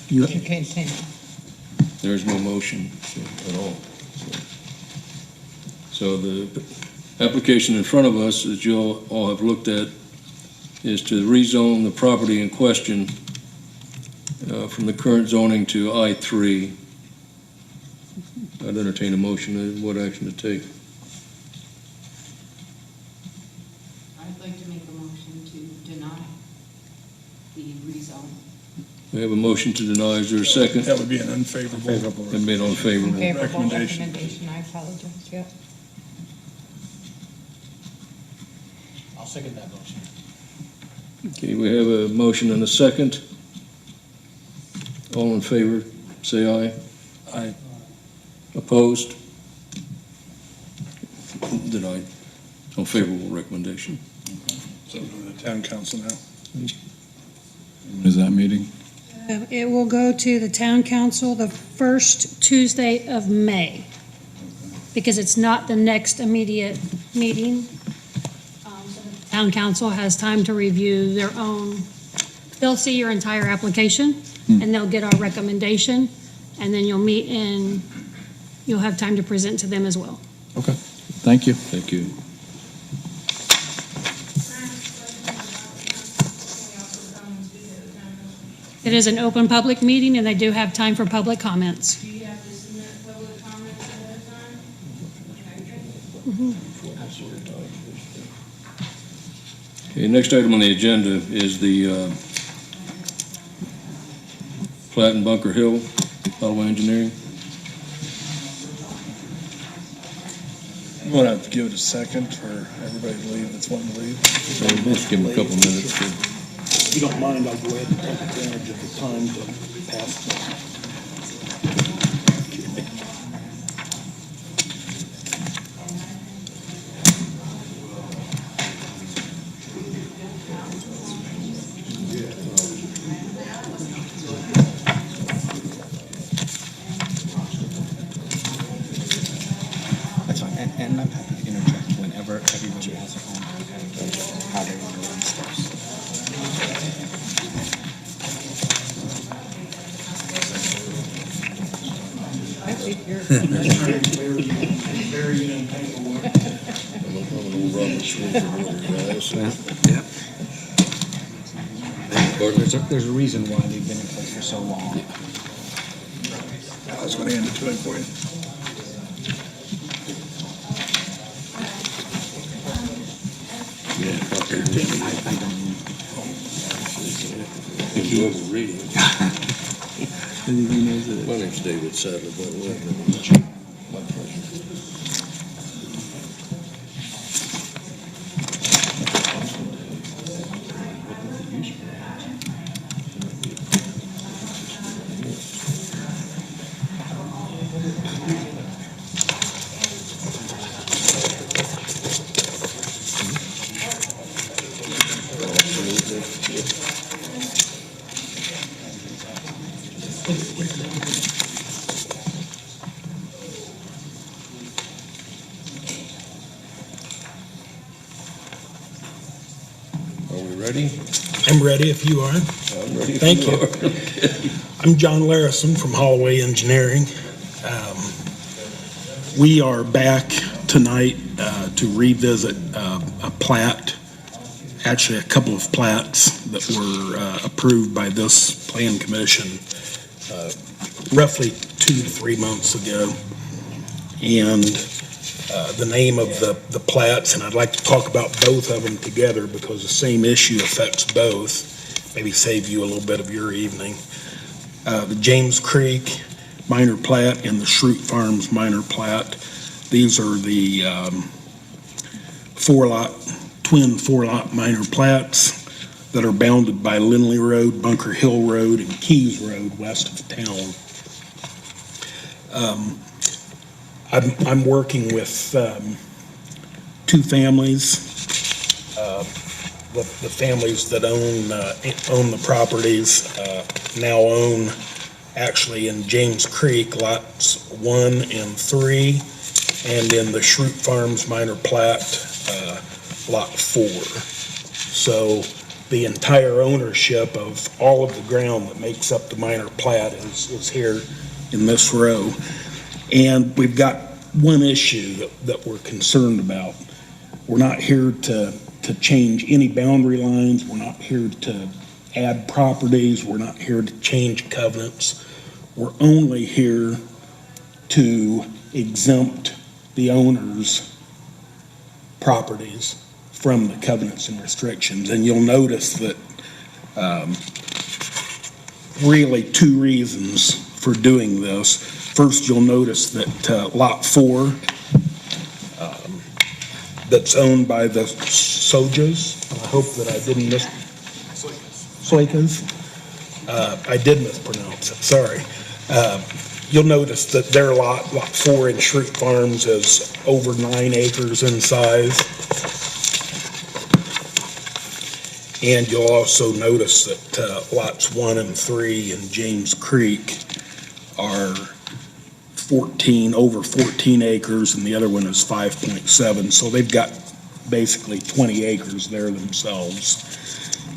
To continue. There is no motion at all. So the application in front of us that you all have looked at is to rezone the property in question from the current zoning to I-3. I'd entertain a motion and what action to take. I'd like to make a motion to deny the rezone. We have a motion to deny. Is there a second? That would be an unfavorable. Been made unfavorable. Favorable Recommendation. recommendation, I apologize, yep. I'll second that motion. Okay, we have a motion and a second. All in favor, say aye. Aye. Opposed? Denied. Unfavorable recommendation. So go to the town council now. When is that meeting? It will go to the town council the first Tuesday of May, because it's not the next immediate meeting. So the Town council has time to review their own, they'll see your entire application, and they'll get our recommendation, and then you'll meet and you'll have time to present to them as well. Okay. Thank you. Thank you. It is an open public meeting, and they do have time for public comments. Do you have to submit public comments ahead of time? Okay, next item on the agenda is the plat in Bunker Hill, Ottawa Engineering. You want to give it a second for everybody to leave that's wanting to leave? So let's give them a couple minutes. If you don't mind, I'll go ahead and take advantage of the time to pass the. That's fine, and I'm happy to interject whenever everybody has their own how they want to run stuff. I think you're. There's a reason why they've been in place for so long. I was going to hand it to him for you. I don't. Enjoyable reading. He knows it. My name's David Sadler, by the way. My pleasure. Are we ready? I'm ready if you are. I'm ready. if Thank you you. are. I'm John Larison from Holloway Engineering. We are back tonight to revisit a plat, actually a couple of plats that were approved by this Plan Commission roughly 2 to 3 months ago. And the name of the plats, and I'd like to talk about both of them together because the same issue affects both, maybe save you a little bit of your evening. The James Creek minor plat and the Schrute Farms minor plat. These are the twin four-lot minor plats that are bounded by Lindley Road, Bunker Hill Road, and Keys Road west of town. I'm working with two families. The families that own the properties now own, actually in James Creek, lots 1 and 3, and in the Schrute Farms minor plat, lot 4. So the entire ownership of all of the ground that makes up the minor plat is here in this row. And we've got one issue that we're concerned about. We're not here to change any boundary lines. We're not here to add properties. We're not here to change covenants. We're only here to exempt the owner's properties from the covenants and restrictions. And you'll notice that really 2 reasons for doing this. First, you'll notice that lot 4, that's owned by the Sojas. I hope that I didn't Soikas. I did mispronounce it, sorry. You'll notice that their lot 4 in Schrute Farms is over 9 acres in size. And you'll also notice that lots 1 and 3 in James Creek are over 14 acres, and the other one is 5.7. So they've got basically 20 acres there themselves.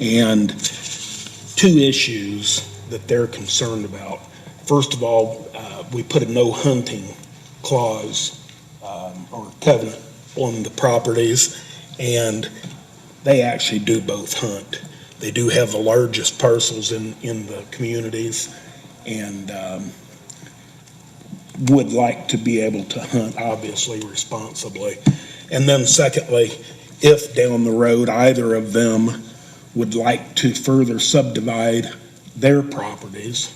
And 2 issues that they're concerned about. First of all, we put a no hunting clause or covenant on the properties, and they actually do both hunt. They do have the largest parcels in the communities, and would like to be able to hunt, obviously, responsibly. And then secondly, if down the road either of them would like to further subdivide their properties,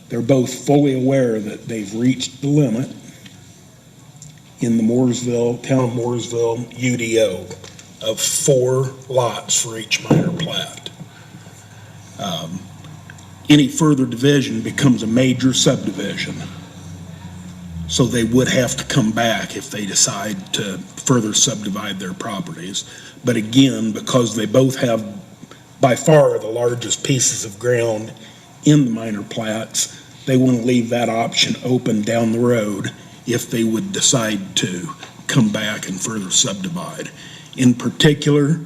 they're both fully aware that they've reached the limit in the town of Mooresville UDO of 4 lots for each minor plat. Any further division becomes a major subdivision. So they would have to come back if they decide to further subdivide their properties. But again, because they both have by far the largest pieces of ground in the minor plats, they want to leave that option open down the road if they would decide to come back and further subdivide. In particular,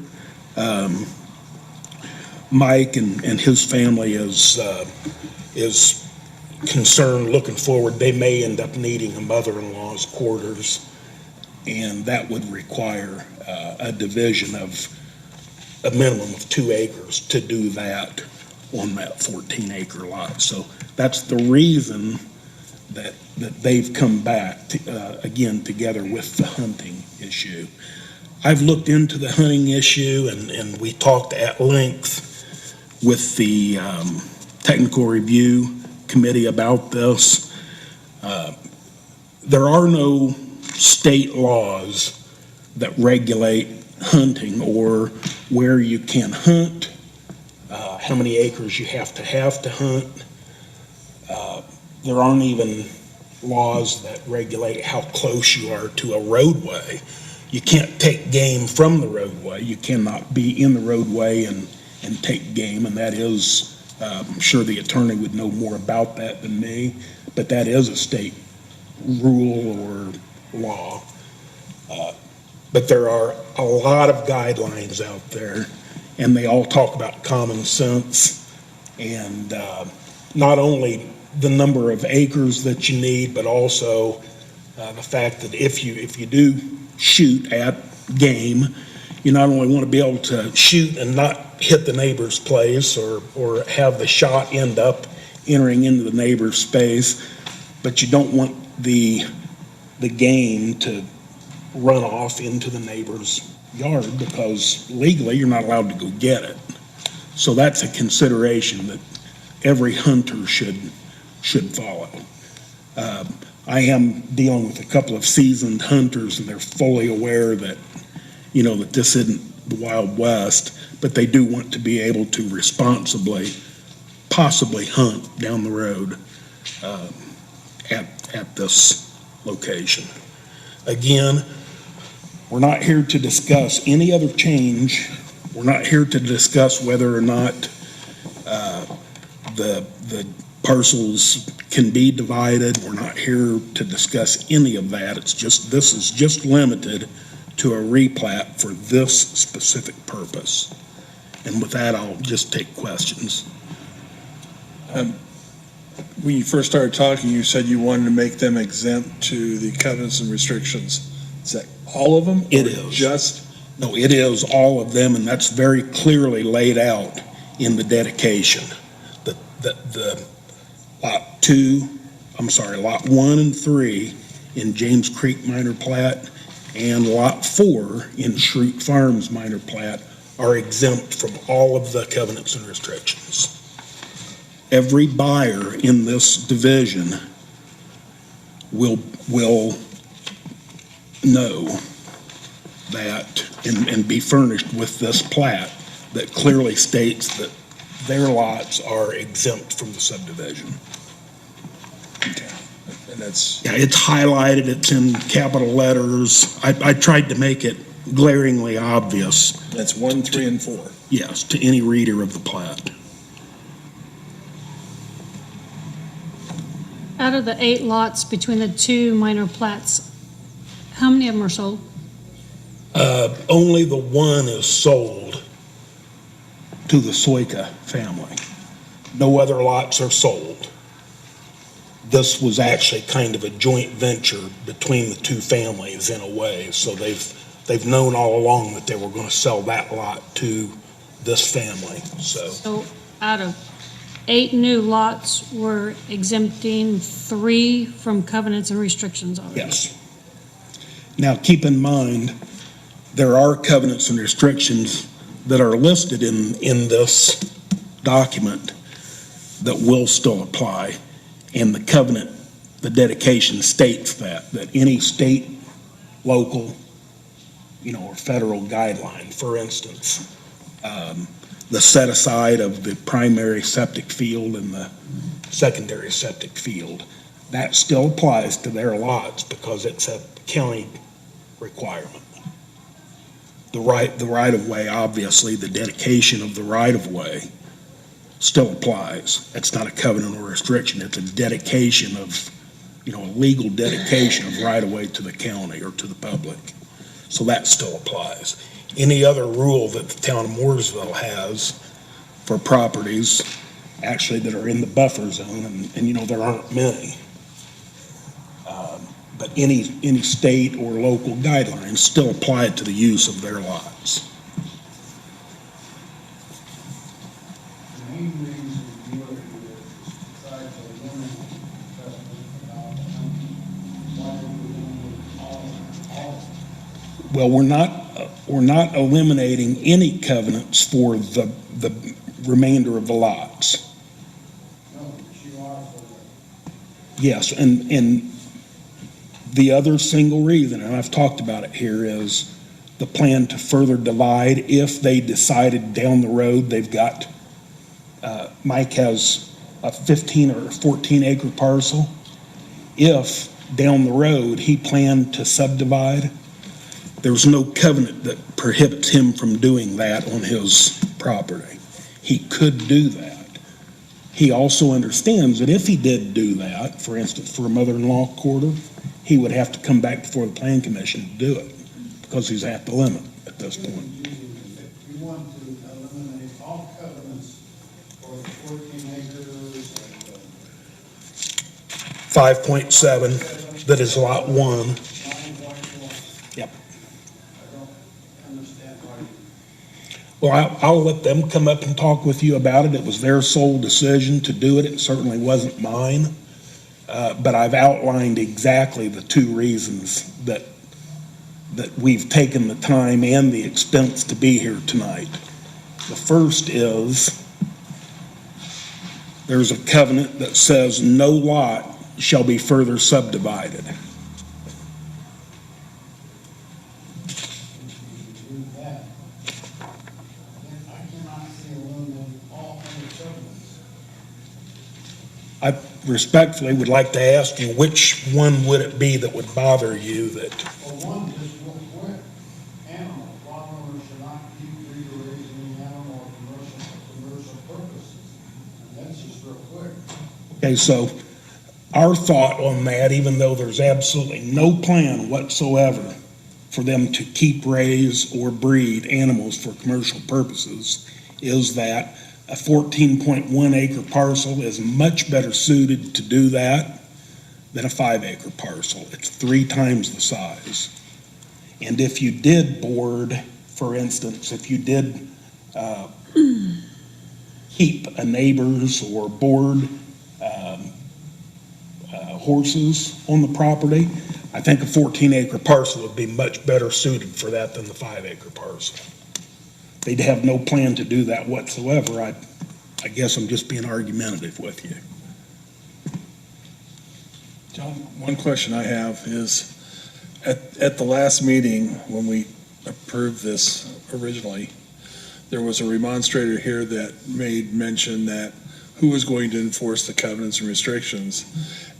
Mike and his family is concerned, looking forward, they may end up needing a mother-in-law's quarters, and that would require a division of a minimum of 2 acres to do that on that 14-acre lot. So that's the reason that they've come back again together with the hunting issue. I've looked into the hunting issue, and we talked at length with the technical review committee about this. There are no state laws that regulate hunting or where you can hunt, how many acres you have to hunt. There aren't even laws that regulate how close you are to a roadway. You can't take game from the roadway. You cannot be in the roadway and take game, and that is, I'm sure the attorney would know more about that than me, but that is a state rule or law. But there are a lot of guidelines out there, and they all talk about common sense and not only the number of acres that you need, but also the fact that if you do shoot at game, you not only want to be able to shoot and not hit the neighbor's place or have the shot end up entering into the neighbor's space, but you don't want the game to run off into the neighbor's yard because legally you're not allowed to go get it. So that's a consideration that every hunter should follow. I am dealing with a couple of seasoned hunters, and they're fully aware that, that this isn't the Wild West, but they do want to be able to responsibly, possibly hunt down the road at this location. Again, we're not here to discuss any other change. We're not here to discuss whether or not the parcels can be divided. We're not here to discuss any of that. This is just limited to a replat for this specific purpose. And with that, I'll just take questions. When you first started talking, you said you wanted to make them exempt to the covenants and restrictions. Is that all of them? It or is. No, it is all of them, and that's very clearly laid out in the dedication. The lot 1 and 3 in James Creek minor plat and lot 4 in Shroot Farms minor plat are exempt from all of the covenants and restrictions. Every buyer in this division will know that and be furnished with this plat that clearly states that their lots are exempt from the subdivision. Okay. And that's... Yeah, it's highlighted, it's in capital letters. I tried to make it glaringly obvious. That's 1, 3, and 4. Yes, to any reader of the plat. Out of the 8 lots between the 2 minor plats, how many of them are sold? Only the one is sold to the Soika family. No other lots are sold. This was actually kind of a joint venture between the 2 families in a way, so they've known all along that they were going to sell that lot to this family. So out of 8 new lots, we're exempting 3 from covenants and restrictions already? Yes. Now, keep in mind, there are covenants and restrictions that are listed in this document that will still apply. And the covenant, the dedication states that any state, local, or federal guideline, for instance, the set aside of the primary septic field and the secondary septic field, that still applies to their lots because it's a county requirement. The right of way, obviously, the dedication of the right of way still applies. It's not a covenant or restriction. It's a dedication of, a legal dedication of right of way to the county or to the public. So that still applies. Any other rule that the town of Mooresville has for properties actually that are in the buffer zone, and there aren't many. But any state or local guidelines still apply to the use of their lots. The main reason you are here is to try to limit about why we all. Well, we're not eliminating any covenants for the remainder of the lots. No, but you are for that. Yes, and the other single reason, and I've talked about it here, is the plan to further divide if they decided down the road they've got, Mike has a 15 or 14 acre parcel. If down the road he planned to subdivide, there's no covenant that prohibits him from doing that on his property. He could do that. He also understands that if he did do that, for instance, for a mother-in-law quarter, he would have to come back before the plan commission to do it because he's at the limit at this point. You want to eliminate all covenants for the 14 acres and 5.7, that is lot 1. 9.1. Yep. I don't understand why you. Well, I'll let them come up and talk with you about it. It was their sole decision to do it. It certainly wasn't mine. but I've outlined exactly the two reasons that we've taken the time and the expense to be here tonight. The first is there's a covenant that says no lot shall be further subdivided. Do that. I cannot see eliminating all other covenants. I respectfully would like to ask you, which one would it be that would bother you that? Well, one, just real quick, animals, lot owners should not keep, breed, or raise any animal for commercial purposes. And that's just real quick. Okay, so our thought on that, even though there's absolutely no plan whatsoever for them to keep, raise, or breed animals for commercial purposes, is that a 14.1 acre parcel is much better suited to do that than a 5 acre parcel. It's 3 times the size. And if you did board, for instance, if you did keep a neighbor's or board horses on the property, I think a 14 acre parcel would be much better suited for that than the 5 acre parcel. They'd have no plan to do that whatsoever. I guess I'm just being argumentative with you. John, one question I have is, at the last meeting, when we approved this originally, there was a remonstrator here that made mention that who was going to enforce the covenants and restrictions,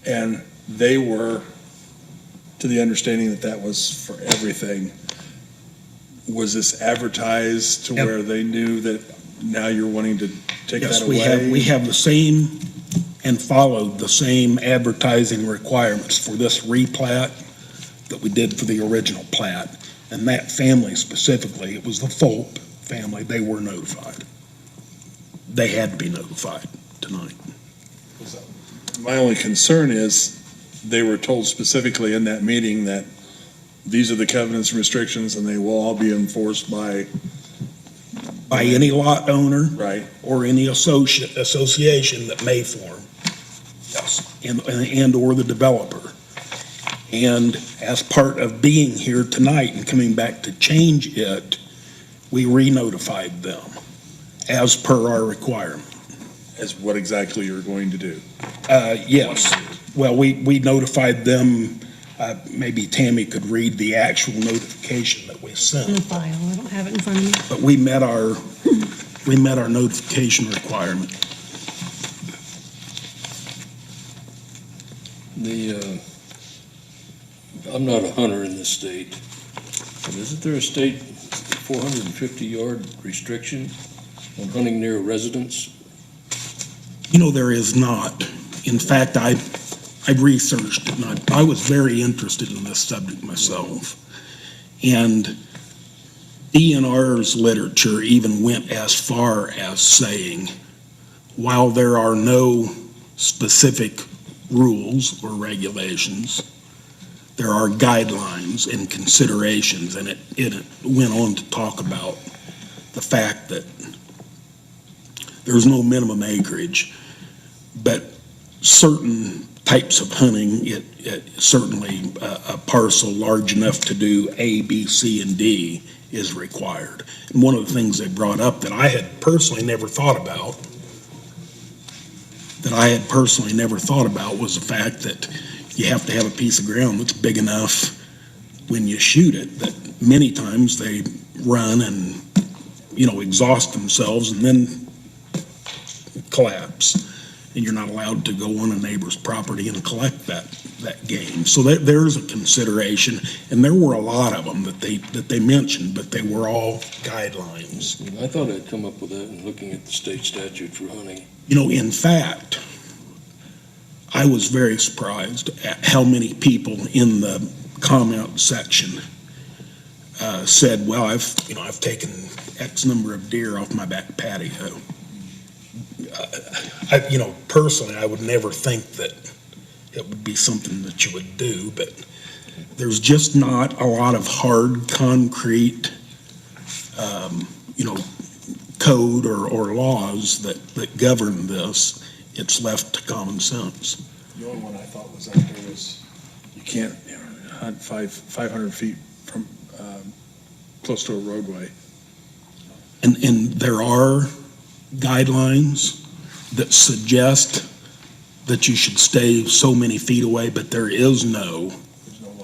and they were, to the understanding that that was for everything. Was this advertised to where they knew that now you're wanting to take that away? Yes, we have the same and followed the same advertising requirements for this replat that we did for the original plat. And that family specifically, it was the Fulp family, they were notified. They had to be notified tonight. My only concern is they were told specifically in that meeting that these are the covenants and restrictions and they will all be enforced by any lot owner. Right. Or any association that may form. Yes. And or the developer. And as part of being here tonight and coming back to change it, we re-notified them as per our requirement. As what exactly you're going to do? Yes. Well, we notified them, maybe Tammy could read the actual notification that we sent. In the file, I don't have it in front of me. But we met our notification requirement. I'm not a hunter in this state, but isn't there a state 450-yard restriction on hunting near a residence? You know, there is not. In fact, I've researched it, and I was very interested in this subject myself. And DNR's literature even went as far as saying, while there are no specific rules or regulations, there are guidelines and considerations, and it went on to talk about the fact that there's no minimum acreage, but certain types of hunting, it certainly a parcel large enough to do A, B, C, and D is required. And one of the things they brought up that I had personally never thought about, was the fact that you have to have a piece of ground that's big enough when you shoot it, that many times they run and, exhaust themselves and then collapse. And you're not allowed to go on a neighbor's property and collect that game. So there's a consideration, and there were a lot of them that they mentioned, but they were all guidelines. I thought I'd come up with that in looking at the state statute for hunting. In fact, I was very surprised at how many people in the comment section said, well, I've taken X number of deer off my back patio. Personally, I would never think that it would be something that you would do, but there's just not a lot of hard, concrete, code or laws that govern this. It's left to common sense. The only one I thought was out there was, you can't hunt 500 feet from, close to a roadway. And there are guidelines that suggest that you should stay so many feet away, but there's no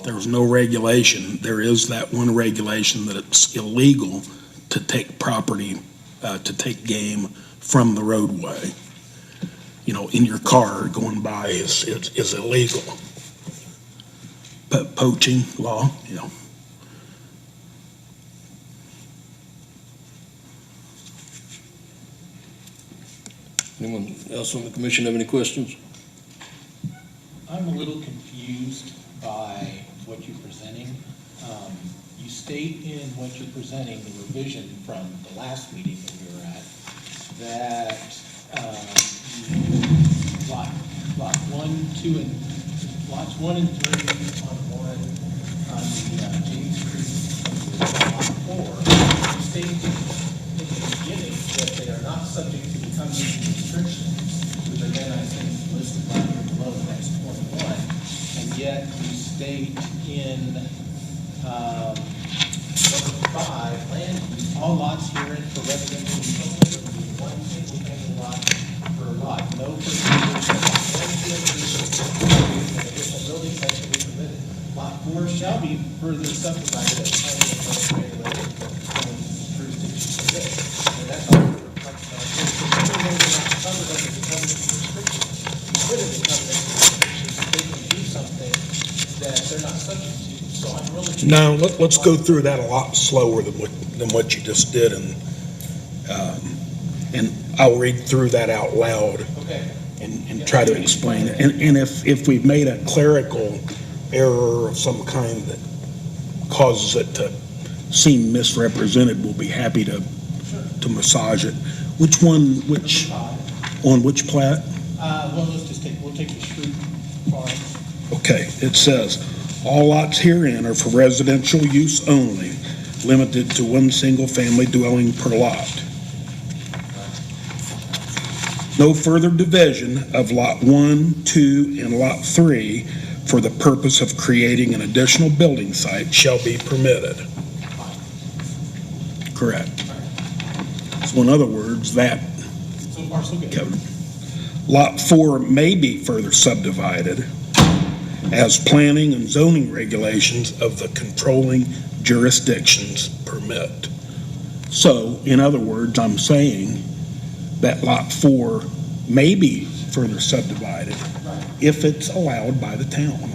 regulation. There is that one regulation that it's illegal to take property, to take game from the roadway. You know, in your car going by is illegal. But poaching law, you know. Anyone else on the commission have any questions? I'm a little confused by what you're presenting. You state in what you're presenting, the revision from the last meeting that we were at, that lot 1, 2, and lots 1 and 3 on the James Street, lot 4, you state in the beginning that they are not subject to the covenants and restrictions, which are then, I think, listed down here below the next 21, and yet you state in number 5, land use, all lots herein for residential use will be one single family lot per lot. No person shall have an additional building site shall be permitted. Lot 4 shall be further subdivided as planning and zoning regulated jurisdiction permits. And that's all we're reflecting on here. So even though they're not covered under the covenants and restrictions, within the covenants and restrictions, they can do something that they're not subject to. So I'm really. Now, let's go through that a lot slower than what you just did, and I'll read through that out loud. Okay. And try to explain it. And if we've made a clerical error of some kind that causes it to seem misrepresented, we'll be happy to massage it. On which plat? Well, we'll take the street farm. Okay, it says, all lots herein are for residential use only, limited to one single-family dwelling per lot. No further division of lot 1, 2, and lot 3 for the purpose of creating an additional building site shall be permitted. Correct. So in other words, that So far, so good. covenant. Lot 4 may be further subdivided as planning and zoning regulations of the controlling jurisdictions permit. So, in other words, I'm saying that lot 4 may be further subdivided if it's allowed by the town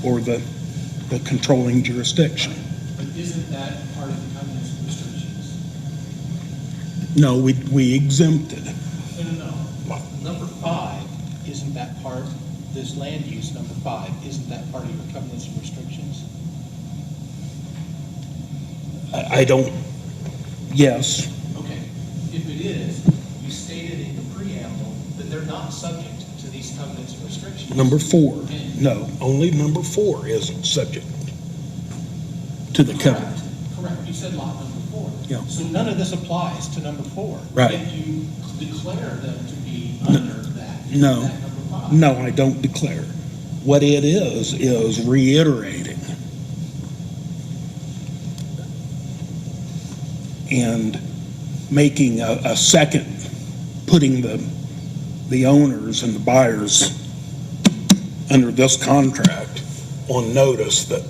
or the controlling jurisdiction. But isn't that part of the covenants and restrictions? No, we exempted. No. Number 5, isn't that part, this land use, number 5, isn't that part of your covenants and restrictions? I don't, yes. Okay. If it is, you stated in the preamble that they're not subject to these covenants and restrictions. Number 4, no, only number 4 isn't subject to the covenant. Correct. You said lot number 4. Yeah. So none of this applies to number 4. Right. Yet you declare them to be under that. No, that number 5. no, I don't declare. What it is reiterating and making a second, putting the owners and the buyers under this contract on notice that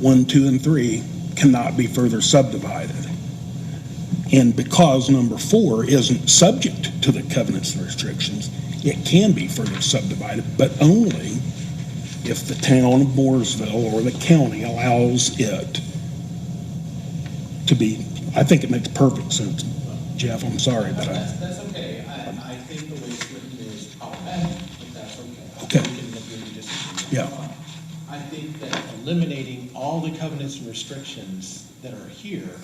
1, 2, and 3 cannot be further subdivided. And because number 4 isn't subject to the covenants and restrictions, it can be further subdivided, but only if the town of Mooresville or the county allows it to be. I think it makes perfect sense. Jeff, I'm sorry, but That's okay. I think the way it's written is problematic, but that's okay. Okay. We can agree to disagree. Yeah. I think that eliminating all the covenants and restrictions that are here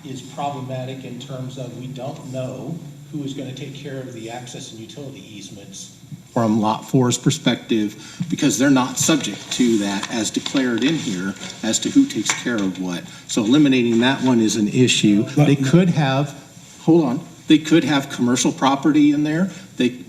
is problematic in terms of we don't know who is going to take care of the access and utility easements. From Lot 4's perspective, because they're not subject to that as declared in here as to who takes care of what. So eliminating that one is an issue. They could have They could have commercial property in there,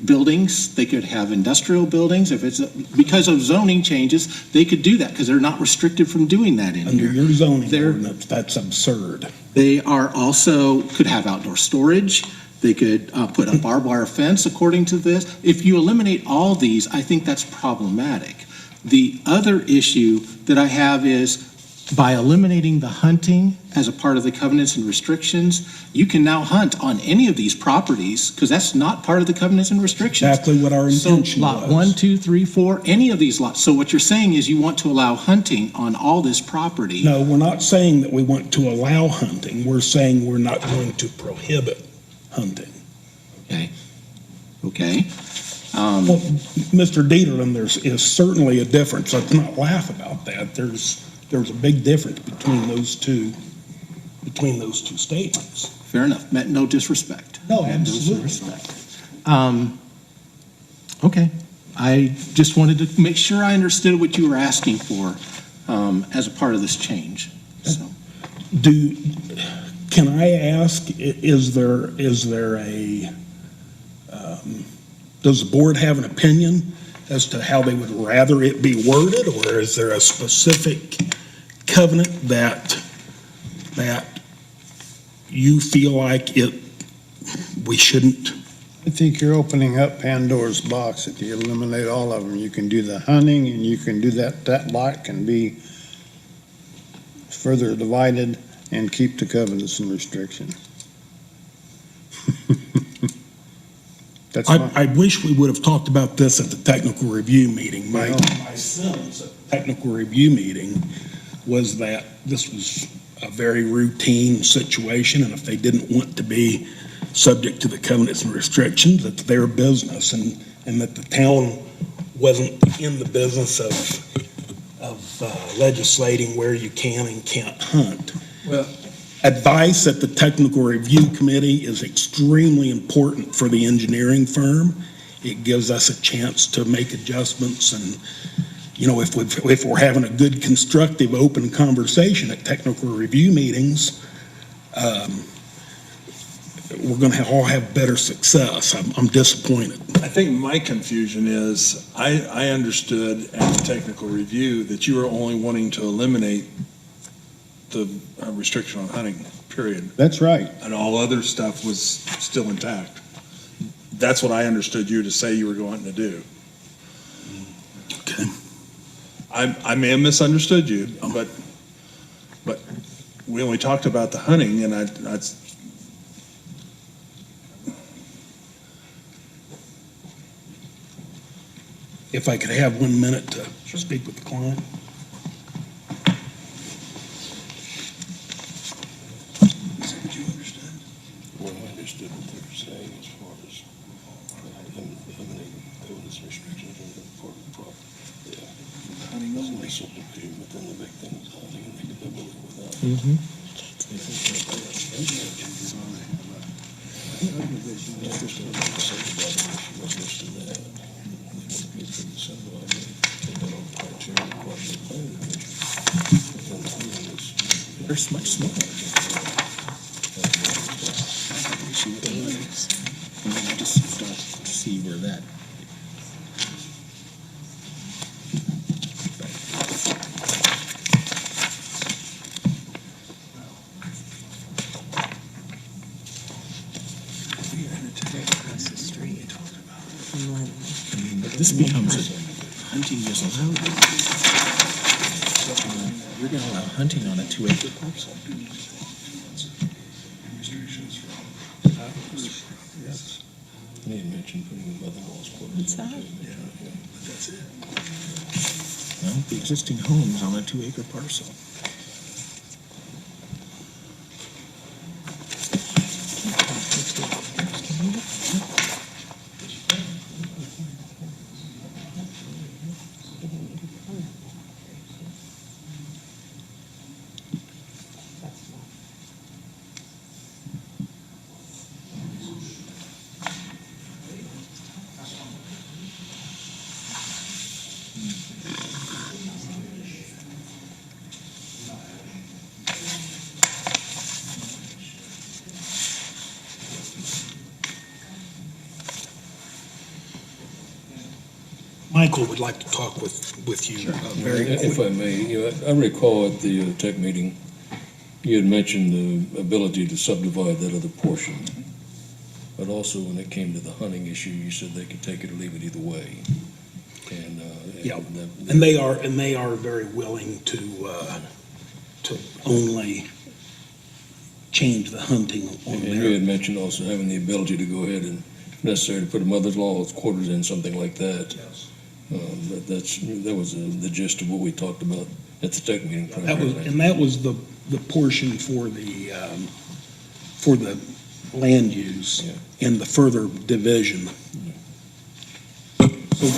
buildings, they could have industrial buildings. If it's, because of zoning changes, they could do that because they're not restricted from doing that in Under here. your zoning ordinance, that's absurd. They are also, could have outdoor storage. They could put a barbed wire fence according to this. If you eliminate all these, I think that's problematic. The other issue that I have is by eliminating the hunting as a part of the covenants and restrictions, you can now hunt on any of these properties because that's not part of the covenants and restrictions. Exactly what our intention So lot was. 1, 2, 3, 4, any of these lots. So what you're saying is you want to allow hunting on all this property. No, we're not saying that we want to allow hunting. We're saying we're not going to prohibit hunting. Okay. Well, Mr. Dieterlen, is certainly a difference. Let's not laugh about that. There's a big difference between those two statements. Fair enough. Meant no disrespect. No, Meant absolutely. disrespect. Okay. I just wanted to make sure I understood what you were asking for as a part of this change. So. Can I ask, is there a, does the board have an opinion as to how they would rather it be worded, or is there a specific covenant that you feel like we shouldn't? I think you're opening up Pandora's box. If you eliminate all of them, you can do the hunting and you can do that lot can be further divided and keep the covenants and restrictions. I wish we would have talked about this at the technical review meeting. My sense at the technical review meeting was that this was a very routine situation, and if they didn't want to be subject to the covenants and restrictions, it's their business, and that the town wasn't in the business of legislating where you can and can't hunt. Well, advice at the technical review committee is extremely important for the engineering firm. It gives us a chance to make adjustments, and if we're having a good, constructive, open conversation at technical review meetings, we're going to all have better success. I'm disappointed. I think my confusion is, I understood at the technical review that you were only wanting to eliminate the restriction on hunting, period. That's right. And all other stuff was still intact. That's what I understood you to say you were going to do. Okay. I may have misunderstood you, but we only talked about the hunting, and If I could have 1 minute to speak with the client. Well, I understood what they were saying as far as eliminating covenants and restrictions on the part of the property. Yeah. Hunting only. But then the big thing is hunting, and they could live without. They're much smaller. I just don't see where that. This becomes hunting is allowed. You're going to allow hunting on a 2-acre parcel. They had mentioned putting the mother-in-law's quarters. What's that? that's it. Well, the existing home's on a 2-acre parcel. Michael would like to talk with you very If I may, I recall at the tech meeting, you had mentioned the ability to subdivide that other portion. But also when it came to the hunting issue, you said they could take it or leave it either way. And, Yeah, and they are very willing to only change the hunting on And there. you had mentioned also having the ability to go ahead and, if necessary, to put a mother-in-law's quarters in, something like that. That was the gist of what we talked about at the tech meeting. That was the portion for the land use and the further division.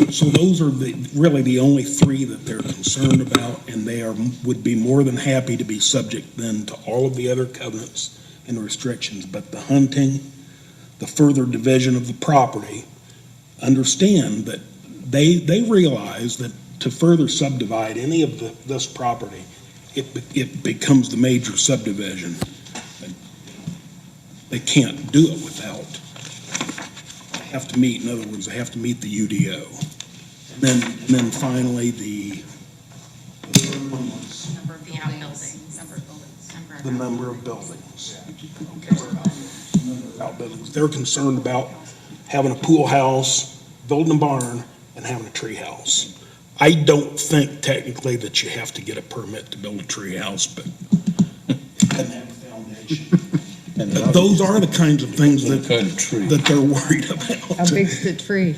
So those are really the only three that they're concerned about, and they would be more than happy to be subject then to all of the other covenants and restrictions. But the hunting, the further division of the property, understand that they realize that to further subdivide any of this property, it becomes the major subdivision. They can't do it without. Have to meet, in other words, they have to meet the UDO. And then finally, the third one was Number of the outbuildings. Number of buildings. the number of buildings. Outbuildings. They're concerned about having a pool house, building a barn, and having a tree house. I don't think technically that you have to get a permit to build a tree house, but it doesn't have a foundation. But those are the kinds of things that they're worried about. How big's the tree?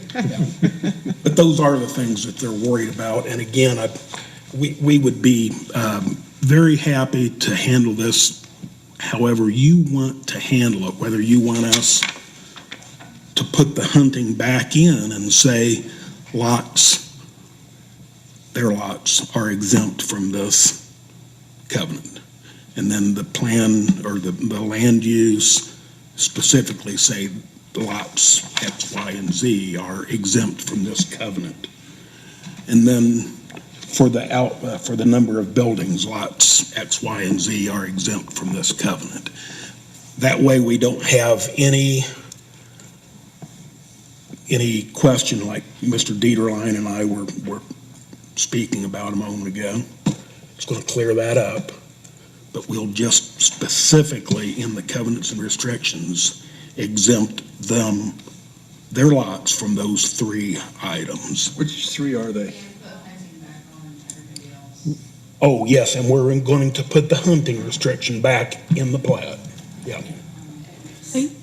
But those are the things that they're worried about. And again, we would be very happy to handle this however you want to handle it, whether you want us to put the hunting back in and say their lots are exempt from this covenant. And then the plan or the land use specifically say the lots X, Y, and Z are exempt from this covenant. And then for the number of buildings, lots X, Y, and Z are exempt from this covenant. That way we don't have any question like Mr. Dieterlein and I were speaking about a moment ago. It's going to clear that up. But we'll just specifically in the covenants and restrictions exempt their lots from those three items. Which three are they? Oh, yes, and we're going to put the hunting restriction back in the plat. Yeah.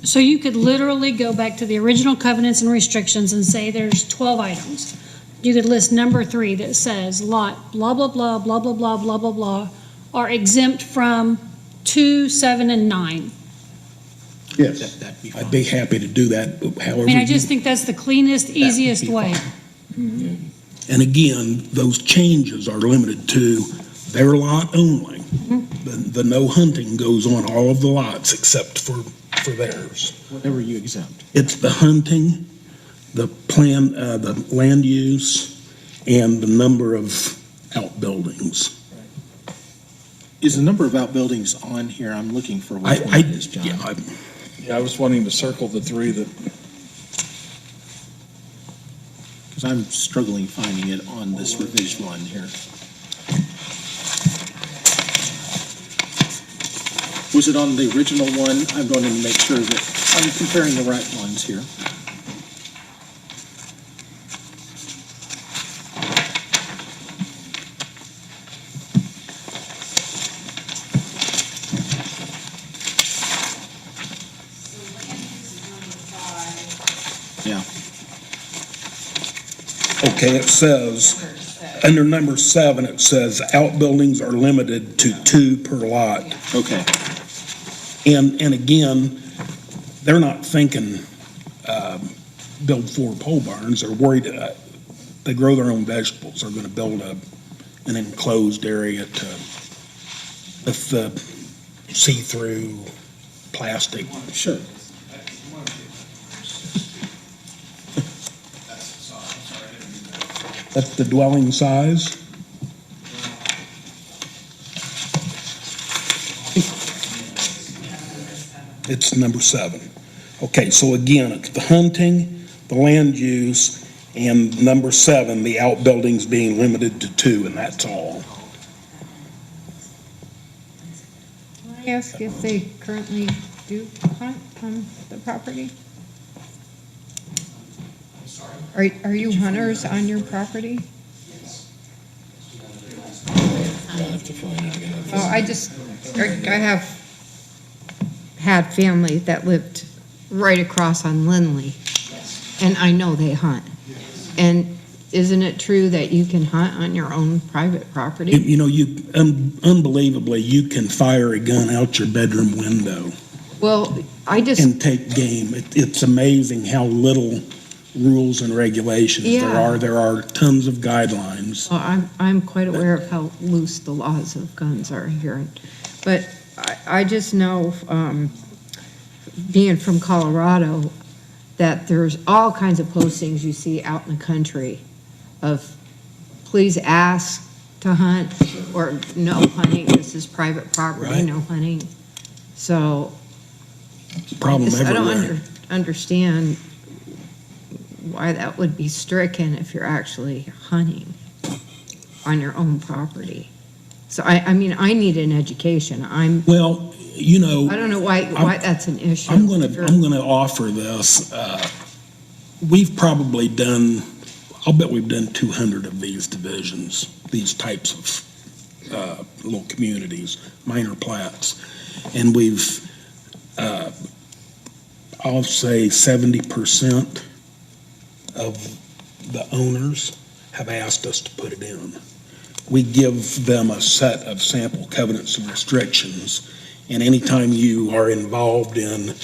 So you could literally go back to the original covenants and restrictions and say there's 12 items. You could list number 3 that says lot blah, blah, blah, blah, blah, blah, blah, blah, blah, are exempt from 2, 7, and 9. Yes, I'd be happy to do that, however. I mean, I just think that's the cleanest, easiest way. And again, those changes are limited to their lot only. The no hunting goes on all of the lots except for theirs. Whatever you exempt. It's the hunting, the land use, and the number of outbuildings. Is the number of outbuildings on here? I'm looking for which one it is, John. Yeah, I was wanting to circle the three that, Because I'm struggling finding it on this revision one here. Was it on the original one? I'm going to make sure that I'm comparing the right ones here. Okay, it says, under number 7, it says outbuildings are limited to 2 per lot. Okay. And again, they're not thinking build 4 pole barns. They're worried they grow their own vegetables. They're going to build an enclosed area with the see-through plastic. Sure. That's the dwelling size. It's number 7. Okay, so again, it's the hunting, the land use, And number 7, the outbuildings being limited to 2, and that's all. Can I ask if they currently do hunt on the property? Are you hunters on your property? Well, I have had family that lived right across on Lindley, and I know they hunt. And isn't it true that you can hunt on your own private property? You know, unbelievably, you can fire a gun out your bedroom window Well, and take game. It's amazing how little rules and regulations there Yeah. are. There are tons of guidelines. Well, I'm quite aware of how loose the laws of guns are here. But I just know, being from Colorado, that there's all kinds of postings you see out in the country of, please ask to hunt, or no hunting, this is private property, Right. no hunting. So, Problem I don't everywhere. understand why that would be stricken if you're actually hunting on your own property. So I mean, I need an education. Well, you know, I don't know why that's an issue. I'm gonna offer this. We've probably done, I'll bet we've done 200 of these divisions, these types of little communities, minor plats. And we've, I'll say 70% of the owners have asked us to put it in. We give them a set of sample covenants and restrictions, and anytime you are involved in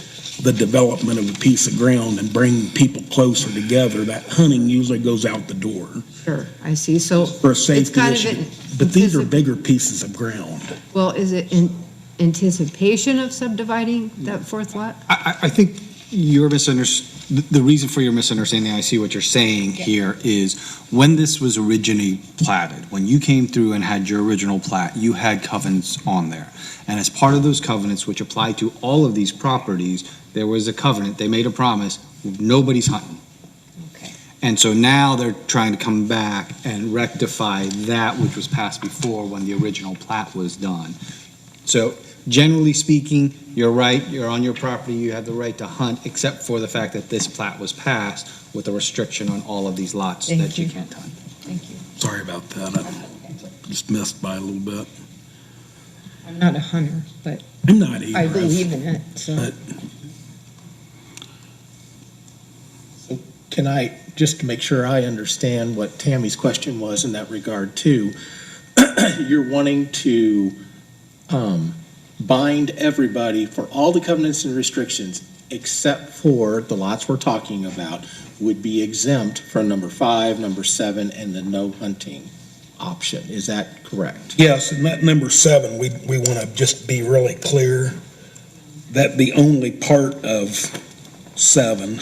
the development of a piece of ground and bring people closer together, that hunting usually goes out the door. Sure, I see. So For a it's safety kind of issue. an But these are bigger pieces of ground. Well, is it in anticipation of subdividing that fourth lot? I think the reason for your misunderstanding, I see what you're saying here, is when this was originally platted, when you came through and had your original plat, you had covenants on there. And as part of those covenants, which apply to all of these properties, there was a covenant, they made a promise, nobody's hunting. Okay. And so now they're trying to come back and rectify that which was passed before when the original plat was done. So generally speaking, you're right, you're on your property, you have the right to hunt, except for the fact that this plat was passed with a restriction on all of these lots that you can't hunt. Thank you. Sorry about that. I just missed by a little bit. I'm not a hunter, but I'm not either. I believe in it, so. But Can I, just to make sure I understand what Tammy's question was in that regard too, you're wanting to bind everybody for all the covenants and restrictions except for the lots we're talking about would be exempt from number 5, number 7, and the no hunting option. Is that correct? yes, and that number 7, we want to just be really clear that the only part of 7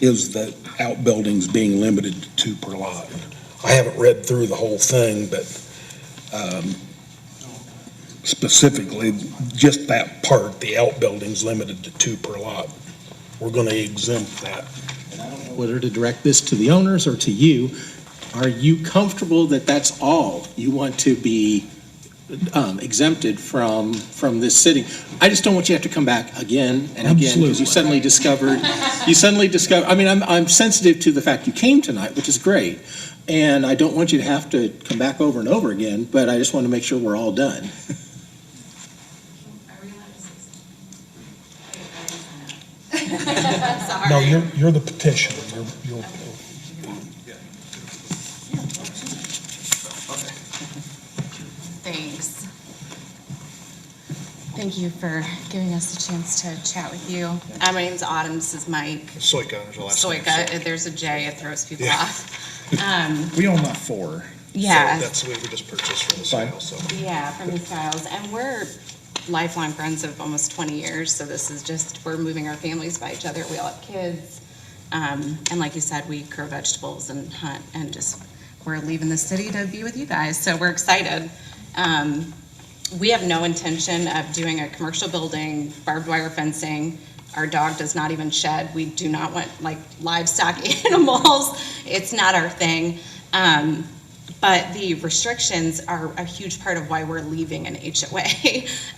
is the outbuildings being limited to 2 per lot. I haven't read through the whole thing, but specifically, just that part, the outbuildings limited to 2 per lot. We're going to exempt that. Whether to direct this to the owners or to you, are you comfortable that that's all you want to be exempted from this city? I just don't want you to have to come back again and again because you suddenly discovered, I mean, I'm sensitive to the fact you came tonight, which is great. And I don't want you to have to come back over and over again, but I just want to make sure we're all done. No, you're the petitioner. You're Thanks. Thank you for giving us a chance to chat with you. My name's Autumn, this is Mike. Soika is the last name. Soika, there's a J, it throws people Yeah. off. We own lot 4. Yeah. So that's what we just purchased from the sale, so. Yeah, from the Styles, and we're lifelong friends of almost 20 years, so this is just, we're moving our families by each other, we all have kids. And like you said, we grow vegetables and hunt, and just, we're leaving the city to be with you guys, so we're excited. We have no intention of doing a commercial building, barbed wire fencing. Our dog does not even shed. We do not want like livestock animals it's not our thing. But the restrictions are a huge part of why we're leaving an HOA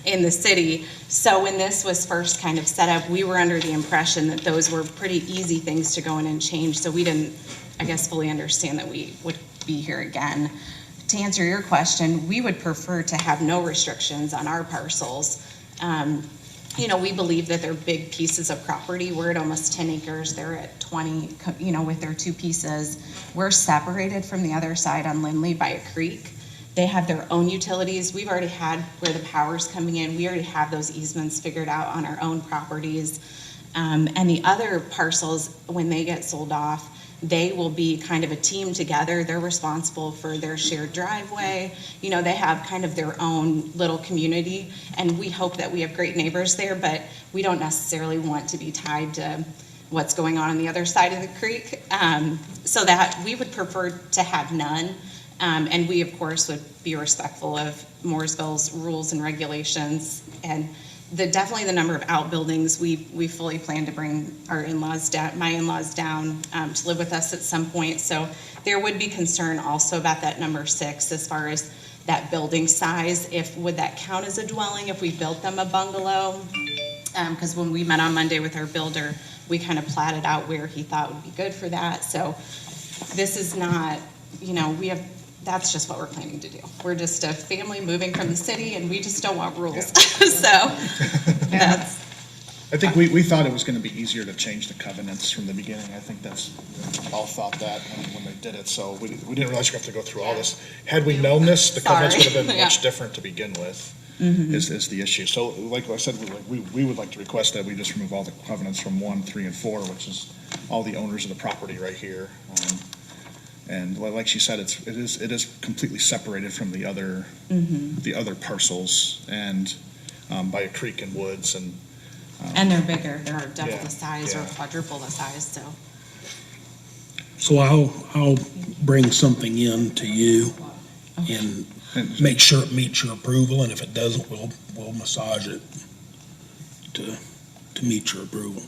in the city. So when this was first kind of set up, we were under the impression that those were pretty easy things to go in and change. So we didn't, I guess, fully understand that we would be here again. To answer your question, we would prefer to have no restrictions on our parcels. You know, we believe that they're big pieces of property. We're at almost 10 acres. They're at 20, you know, with their 2 pieces. We're separated from the other side on Lindley by a creek. They have their own utilities. We've already had where the power's coming in. We already have those easements figured out on our own properties. And the other parcels, when they get sold off, they will be kind of a team together. They're responsible for their shared driveway. You know, they have kind of their own little community, and we hope that we have great neighbors there, but we don't necessarily want to be tied to what's going on the other side of the creek. So that we would prefer to have none. And we, of course, would be respectful of Mooresville's rules and regulations. And definitely the number of outbuildings, we fully plan to bring our in-laws down, my in-laws down to live with us at some point. So there would be concern also about that number 6 as far as that building size. Would that count as a dwelling if we built them a bungalow? Because when we met on Monday with our builder, we kind of platted out where he thought would be good for that. So this is not, you know, that's just what we're planning to do. We're just a family moving from the city, and we just don't want rules. So that's. I think we thought it was going to be easier to change the covenants from the beginning. I think that's, all thought that when they did it. So we didn't realize you have to go through all this. Had we known this, the covenants would have been much different to begin with, is the issue. So like I said, we would like to request that we just remove all the covenants from 1, 3, and 4, which is all the owners of the property right here. And like she said, it is completely separated from the other parcels, and by a creek and woods, and they're bigger. They're double the size or quadruple the size. So I'll bring something in to you and make sure it meets your approval, and if it doesn't, we'll massage it to meet your approval.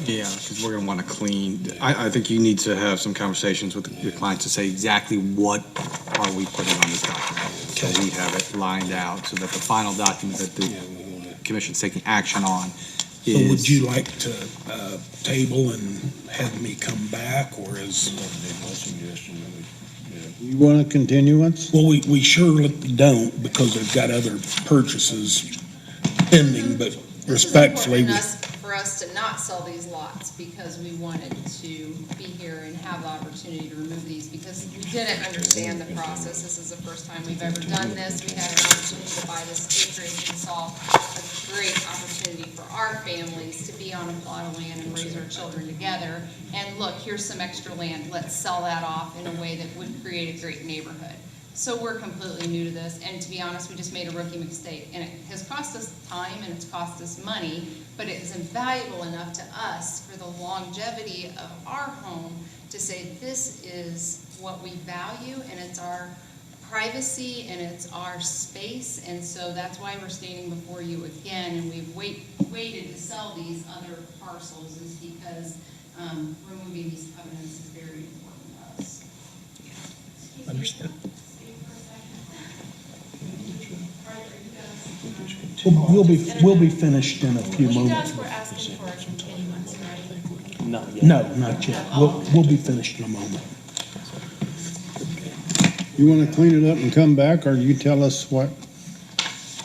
Yeah, because we're going to want to clean. I think you need to have some conversations with your clients to say exactly what are we putting on this document. So we have it lined out so that the final document that the commission's taking action on is. So would you like to table and have me come back, or is? You want a continuance? Well, we surely don't, because they've got other purchases pending, but respectfully. For us to not sell these lots, because we wanted to be here and have the opportunity to remove these, because we didn't understand the process. This is the first time we've ever done this. We had an opportunity to buy this acreage and saw a great opportunity for our families to be on a plot of land and raise our children together. And look, here's some extra land. Let's sell that off in a way that would create a great neighborhood. So we're completely new to this, and to be honest, we just made a rookie mistake, and it has cost us time and it's cost us money, but it is invaluable enough to us for the longevity of our home to say this is what we value, and it's our privacy and it's our space, and so that's why we're standing before you again, and we've waited to sell these other parcels is because removing these covenants is very important to us. Understood. We'll be finished in a few moments. You guys were asking for a continuance, right? No, not yet. We'll be finished in a moment. You want to clean it up and come back, or you tell us what?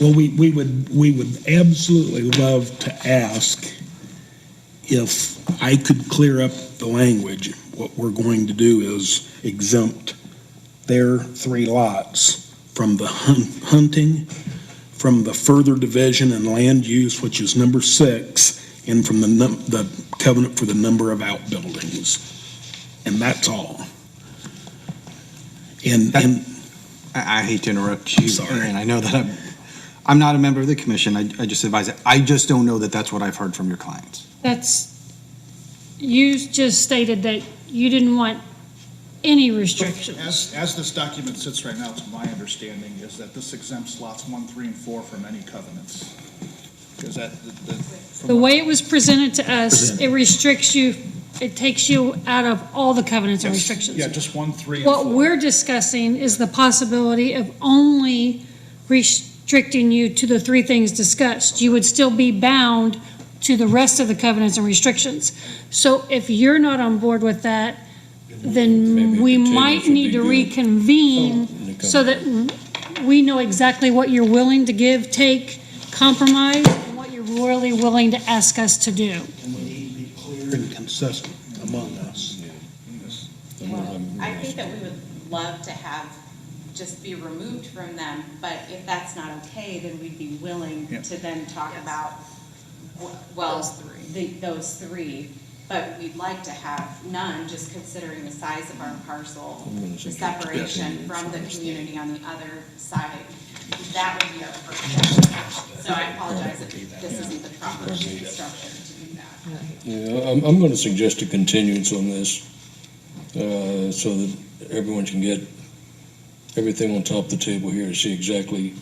Well, we would absolutely love to ask if I could clear up the language. What we're going to do is exempt their 3 lots from the hunting, from the further division and land use, which is number 6, and from the covenant for the number of outbuildings. And that's all. And I hate to interrupt you. Sorry. And I know that I'm not a member of the commission. I just advise it. I just don't know that that's what I've heard from your clients. You just stated that you didn't want any restrictions. As this document sits right now, to my understanding, is that this exempts lots 1, 3, and 4 from any covenants. Is that The way it was presented to us, it restricts you, it takes you out of all the covenants and restrictions. Yeah, just 1, 3, and What 4. we're discussing is the possibility of only restricting you to the three things discussed. You would still be bound to the rest of the covenants and restrictions. So if you're not on board with that, then Maybe we continuance might would need be to good. reconvene so that we know exactly what you're willing to give, take, compromise, and what you're really willing to ask us to do. And we need to be clear and consistent among us. I think that we would love to have just be removed from them, but if that's not okay, then we'd be willing Yeah. to then talk about, well, those three. But we'd like to have none, just considering the size of our parcel, the separation from the community on the other side. That would be our first step. So I apologize if this isn't the proper structure to do that. Yeah, I'm going to suggest a continuance on this, so that everyone can get everything on top of the table here to see exactly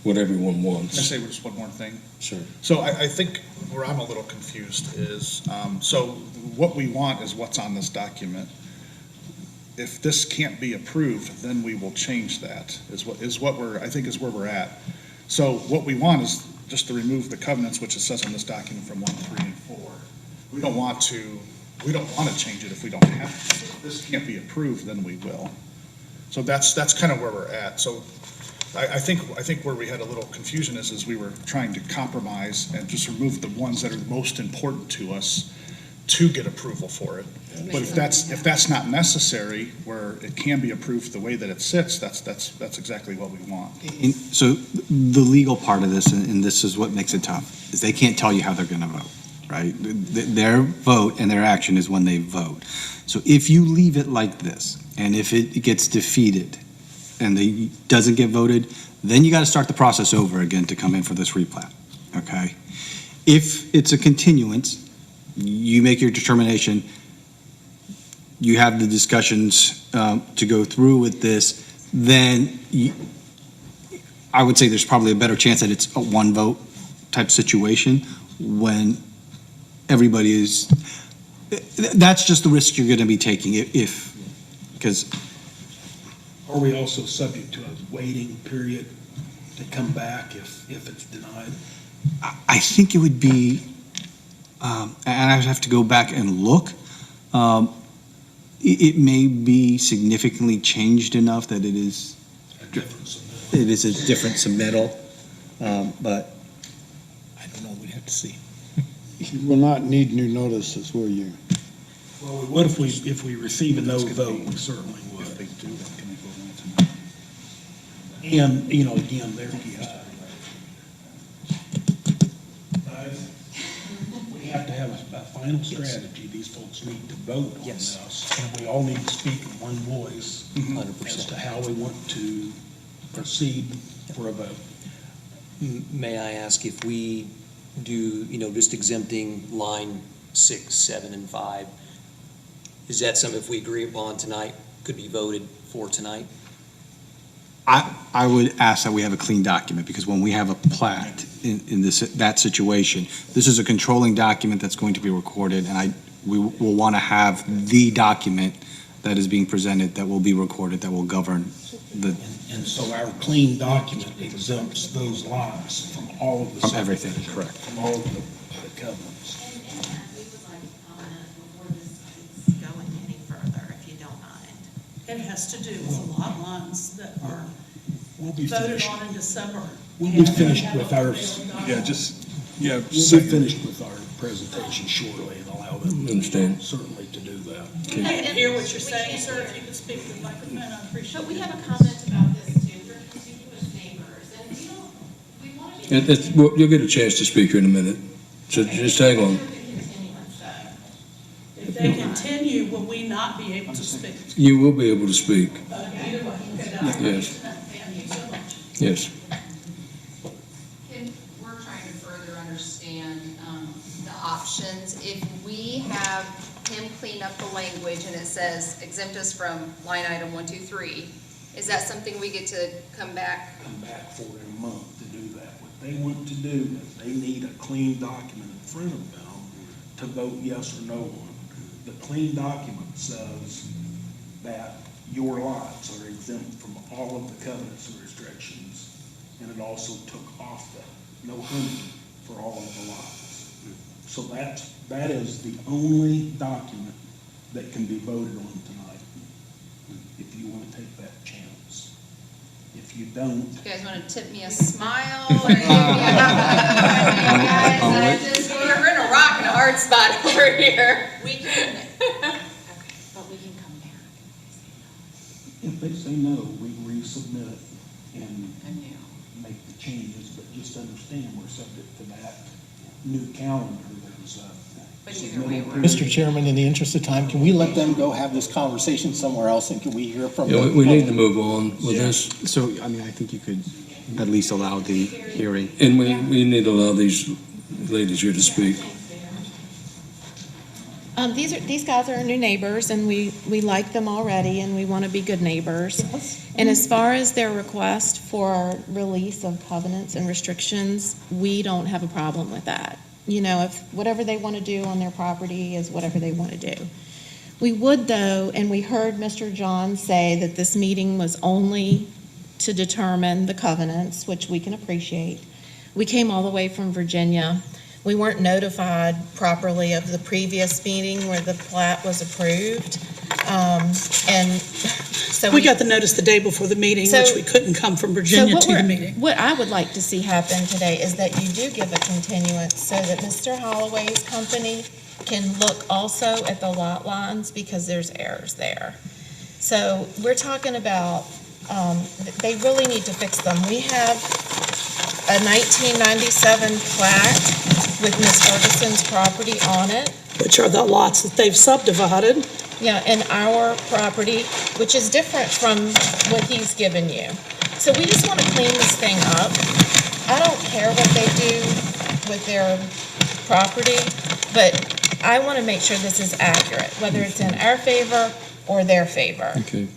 what everyone Can I wants. say just one more thing? Sure. So I think where I'm a little confused is, so what we want is what's on this document. If this can't be approved, then we will change that, is what we're, I think is where we're at. So what we want is just to remove the covenants, which it says on this document from 1, 3, and 4. We don't want to change it if we don't have to. If this can't be approved, then we will. So that's kind of where we're at. So I think where we had a little confusion is we were trying to compromise and just remove the ones that are most important to us to get approval for it. But if that's not necessary, where it can be approved the way that it sits, that's exactly what we want. So the legal part of this, and this is what makes it tough, is they can't tell you how they're gonna vote, right? Their vote and their action is when they vote. So if you leave it like this, and if it gets defeated, and it doesn't get voted, then you gotta start the process over again to come in for this replat, okay? If it's a continuance, you make your determination, you have the discussions to go through with this, then I would say there's probably a better chance that it's a one vote type situation when everybody is, that's just the risk you're gonna be taking because. Are we also subject to a waiting period to come back if it's denied? I think it would be, and I'd have to go back and look. It may be significantly changed enough that it is a different submittal, but I don't know, we'd have to see. You will not need new notices, will you? Well, we would if we receive a no vote, we certainly would. If they do, then can they vote on it tonight? And, again, there, we have to have a final strategy. These folks need to vote on this. And we all need to speak in one voice as to how we want to proceed for a vote. May I ask if we do, just exempting line 6, 7, and 5, is that something, if we agree upon tonight, could be voted for tonight? I would ask that we have a clean document, because when we have a plat in that situation, this is a controlling document that's going to be recorded, and we will want to have the document that is being presented that will be recorded, that will govern the. And so our clean document exempts those lots from all of the. From everything, correct. From all of the covenants. Going any further, if you don't mind. It has to do with the lot lines that are voted finished. on in December. We'll be finished with ours. We'll be finished with our presentation shortly and allow them Understand. certainly to do that. I can't hear what you're saying, sir. If you could speak to the microphone, I appreciate it. But we have a comment about this too, for contiguous neighbors, and we want to be. Well, you'll get a chance to speak here in a minute, so just hang on. If they continue, will we not be able to speak? You will be able to speak. Either way. Yes. Thank you so much. Yes. We're trying to further understand the options. If we have him clean up the language and it says exempt us from line item 1, 2, 3, is that something we get to come back? Come back for a month to do that with they want to do is they need a clean document in front of them to vote yes or no on. The clean document says that your lots are exempt from all of the covenants and restrictions, and it also took off the no hunting for all of the lots. So that is the only document that can be voted on tonight, if you want to take that chance. If you don't. You guys want to tip me a smile or give me a guys? We're in a rock and a hard spot over here. We can, okay, but we can come back If they say no, we resubmit it and make the changes, but just understand we're subject to that new calendar that was Mr. Chairman, in the interest of time, can we let them go have this conversation somewhere else, and can we hear from Yeah, them? we need to move on with this, So, I mean, I think you could at least allow the hearing. and we need to allow these ladies here to speak. These guys are our new neighbors, and we like them already, and we want to be good neighbors. And as far as their request for release of covenants and restrictions, we don't have a problem with that. You know, if whatever they want to do on their property is whatever they want to do. We would, though, and we heard Mr. John say that this meeting was only to determine the covenants, which we can appreciate. We came all the way from Virginia. We weren't notified properly of the previous meeting where the plat was approved. And so We got the notice the day before the meeting, So- which we couldn't come from Virginia to the meeting. What I would like to see happen today is that you do give a continuance so that Mr. Holloway's company can look also at the lot lines because there's errors there. So we're talking about, they really need to fix them. We have a 1997 plat with Ms. Ferguson's property on it. Which are the lots that they've subdivided. Yeah, and our property, which is different from what he's given you. So we just want to clean this thing up. I don't care what they do with their property, but I want to make sure this is accurate, whether it's in our favor or their favor. Okay.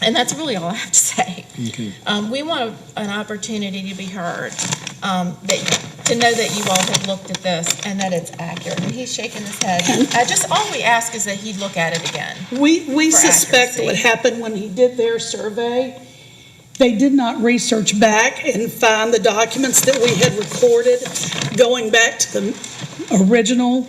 And that's really all I have to say. Okay. We want an opportunity to be heard, to know that you all have looked at this and that it's accurate. And he's shaking his head. All we ask is that he look at it again. We for suspect accuracy. what happened when he did their survey, they did not research back and find the documents that we had recorded going back to the original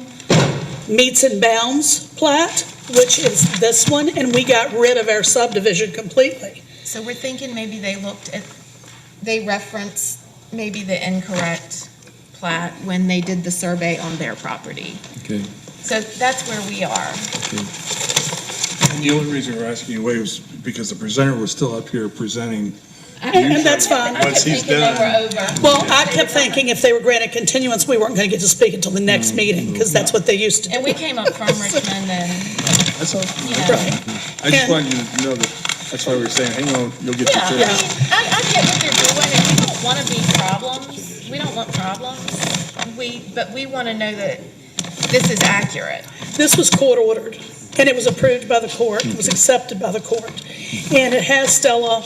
meets and bounds plat, which is this one, and we got rid of our subdivision completely. So we're thinking maybe they referenced maybe the incorrect plat when they did the survey on their property. Okay. So that's where we are. And the only reason we're asking you away was because the presenter was still up here presenting. And that's fine. Once he's done. Well, I kept thinking if they were granted continuance, we weren't going to get to speak until the next meeting, because that's what they used to do. And we came up from Richmond and, That's all. you know. I just wanted you to know that, that's why we were saying, hang on, you'll get your Yeah, I turn. mean, I get what they're doing, and we don't want to be problems. We don't want problems. But we want to know that this is accurate. This was court ordered, and it was approved by the court, it was accepted by the court. And it has Stella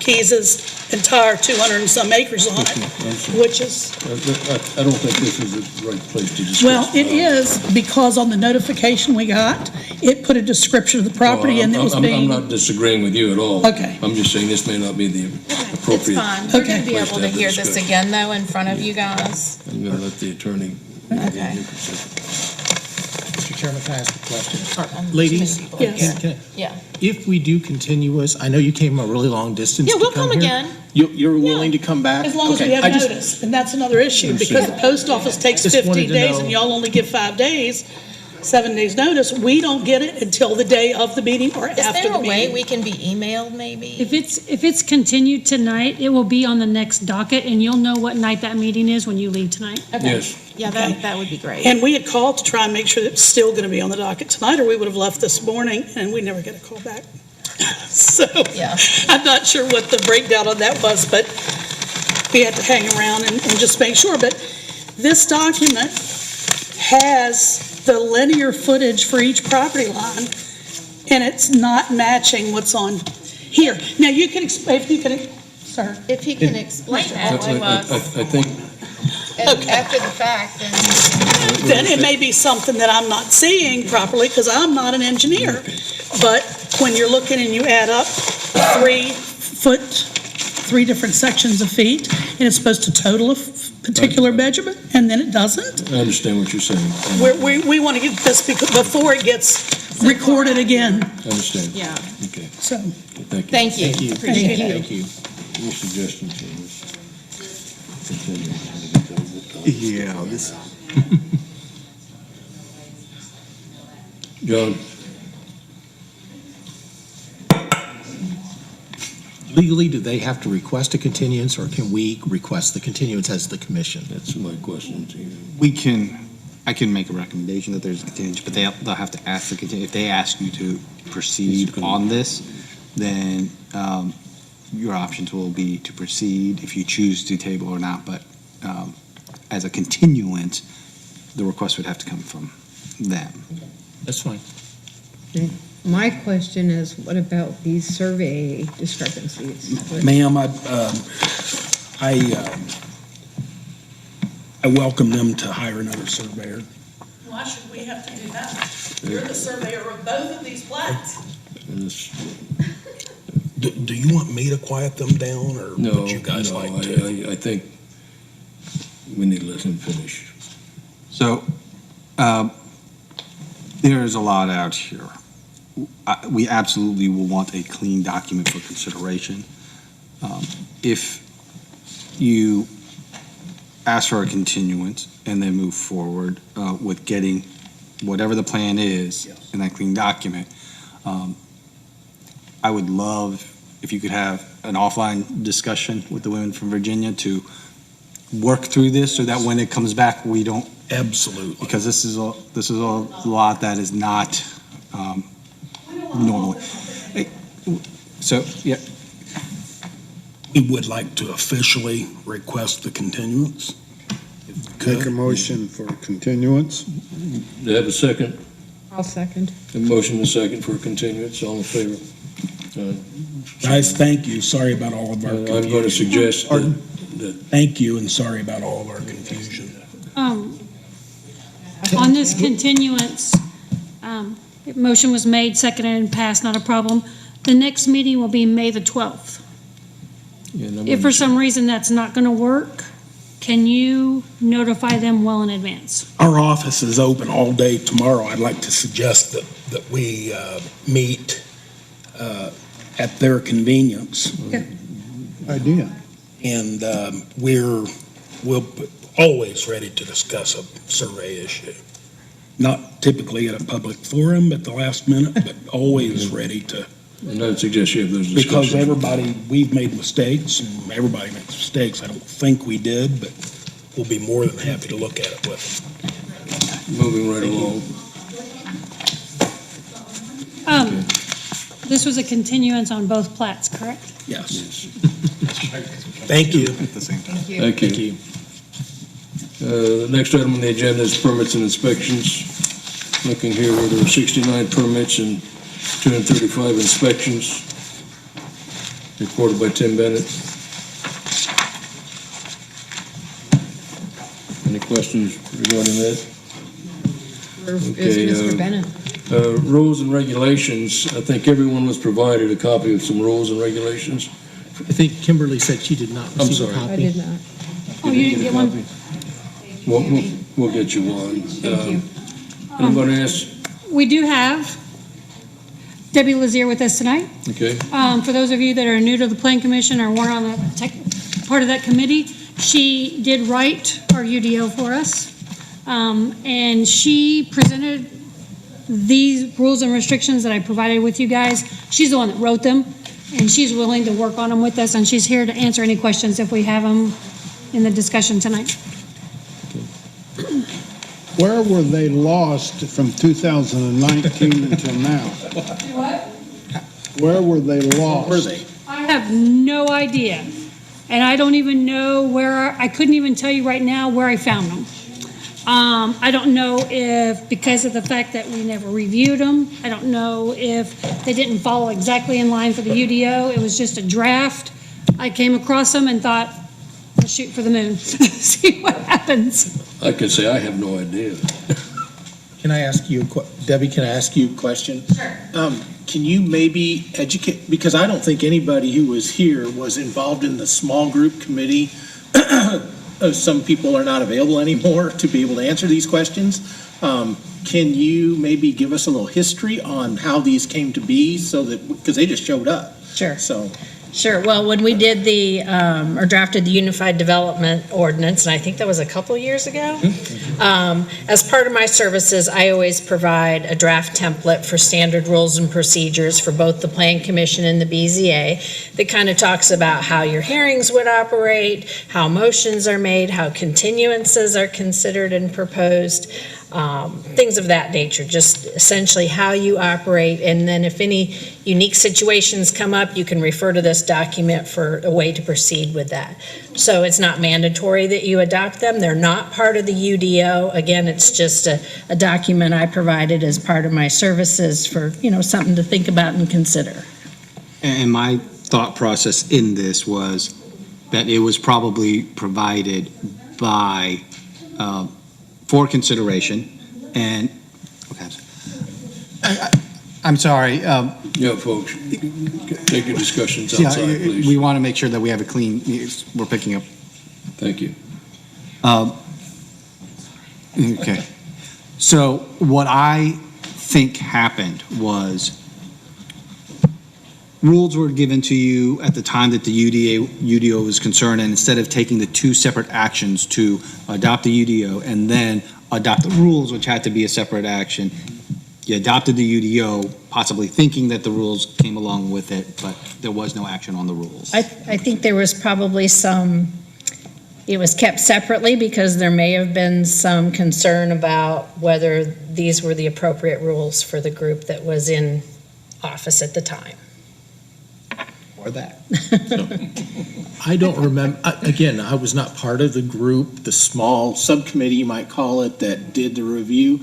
Keys's entire 200 and some acres on it, which is, I don't think this is the right place to discuss. well, it is, because on the notification we got, it put a description of the property and it was I'm being. not disagreeing with you at all. Okay. I'm just saying this may not be the It's appropriate. fine. We're going to be place able to have the hear this discussion. again, though, in front of you guys. I'm going to let the attorney. Okay. Mr. Chairman, can I ask a question? Or, Ladies, committee people. Yes. Can- Yeah. if we do continuous, I know you came a really long distance Yeah, to we'll come come here. again. You're willing to come back? As long as we Okay, have I just- notice, and that's another issue, because the post office takes Just wanted 15 to days know- and y'all only give 5 days, 7 days notice. We don't get it until the day of the meeting or Is after there the a way meeting. we can be emailed, maybe? If it's continued tonight, it will be on the next docket, and you'll know what night that meeting is when you leave tonight. Okay. Yes. Yeah, that would be great. And we had called to try and make sure that it's still going to be on the docket tonight, or we would have left this morning, and we never get a call back. So, Yeah. I'm not sure what the breakdown on that was, but we had to hang around and just make sure. But this document has the linear footage for each property line, and it's not matching what's on here. Now, you can, if you can Sir? If he can explain that to us I think, after the fact, then Then it may be something that I'm not seeing properly, because I'm not an engineer. But when you're looking and you add up 3 different sections of feet, and it's supposed to total a particular measurement, and then it doesn't? I understand what you're saying. We want to get this before it gets recorded again, I understand. yeah. Okay, so. thank you. Thank you. Appreciate it. Thank you. Any suggestions on this? Yeah, this. John? Legally, do they have to request a continuance, or can we request the continuance as the commission? That's my question to you. I can make a recommendation that there's a continuance, but they'll have to ask the continue. If they ask you to proceed on this, then your options will be to proceed if you choose to table or not, but as a continuance, the request would have to come from them. That's fine. My question is, what about these survey discrepancies? Ma'am, I welcome them to hire another surveyor. Why should we have to do that? You're the surveyor of both of these plats. Do you want me to quiet them down, or No, would you guys no, like to? I think we need to let him finish. So, there is a lot out here. We absolutely will want a clean document for consideration. If you ask for a continuance and then move forward with getting whatever the plan is in that clean document, I would love if you could have an offline discussion with the women from Virginia to work through this so that when it comes back, we don't. Absolutely. Because this is a lot that is not normal. So, yeah. We would like to officially request the continuance. Make a motion for continuance. Do you have a second? I'll second. A motion and a second for continuance, all in favor? Guys, thank you. Sorry about all of our confusion. I'm going to suggest that. Thank you, and sorry about all of our confusion. On this continuance, motion was made, seconded, and passed, not a problem. The next meeting will be May the 12th. If for some reason that's not going to work, can you notify them well in advance? Our office is open all day tomorrow. I'd like to suggest that we meet at their convenience. Okay. Idea. And we'll always ready to discuss a survey issue. Not typically at a public forum at the last minute, but always ready to. And I would suggest you have those discussions. Because we've made mistakes, and everybody makes mistakes. I don't think we did, but we'll be more than happy to look at it with them. Moving right along. This was a continuance on both plats, correct? Yes. Thank you. At the same time. Thank you. The next item on the agenda is permits and inspections. Looking here, where there were 69 permits and 235 inspections. Reported by Tim Bennett. Any questions regarding that? Where is Okay, Mr. Bennett? Rules and regulations, I think everyone was provided a copy of some rules and regulations. I think Kimberly said she did not I'm receive a sorry. copy. I did not. Oh, you didn't get one? We'll get you one. Thank you. And I'm going to ask, We do have Debbie Lazier with us tonight. okay, For those of you that are new to the Plan Commission or weren't on the part of that committee, she did write our UDO for us. And she presented these rules and restrictions that I provided with you guys. She's the one that wrote them, and she's willing to work on them with us, and she's here to answer any questions if we have them in the discussion tonight. Where were they lost from 2019 until now? What? Where were they lost? Were they? I have no idea. And I don't even know I couldn't even tell you right now where I found them. I don't know if because of the fact that we never reviewed them, I don't know if they didn't follow exactly in line for the UDO. It was just a draft. I came across them and thought, let's shoot for the moon, see what happens. I can say I have no idea. Can I ask you, Debbie, can I ask you a question? Sure. Can you maybe educate, because I don't think anybody who was here was involved in the small group committee. Some people are not available anymore to be able to answer these questions. Can you maybe give us a little history on how these came to be so that, because they just showed up? Sure. So. Sure. Well, when we did or drafted the Unified Development Ordinance, and I think that was a couple years ago, as part of my services, I always provide a draft template for standard rules and procedures for both the Plan Commission and the BZA that kind of talks about how your hearings would operate, how motions are made, how continuances are considered and proposed, things of that nature, just essentially how you operate. And then if any unique situations come up, you can refer to this document for a way to proceed with that. So it's not mandatory that you adopt them. They're not part of the UDO. Again, it's just a document I provided as part of my services for, something to think about and consider. And my thought process in this was that it was probably provided by, for consideration, and, okay. I'm sorry. Yeah, folks, take your discussions outside, please. We want to make sure that we have a clean, we're picking up. Thank you. Okay. So what I think happened was rules were given to you at the time that the UDO was concerned, and instead of taking the two separate actions to adopt the UDO and then adopt the rules, which had to be a separate action, you adopted the UDO, possibly thinking that the rules came along with it, but there was no action on the rules. I think there was probably it was kept separately because there may have been some concern about whether these were the appropriate rules for the group that was in office at the time. Or that. I don't remember, again, I was not part of the group, the small subcommittee, you might call it, that did the review.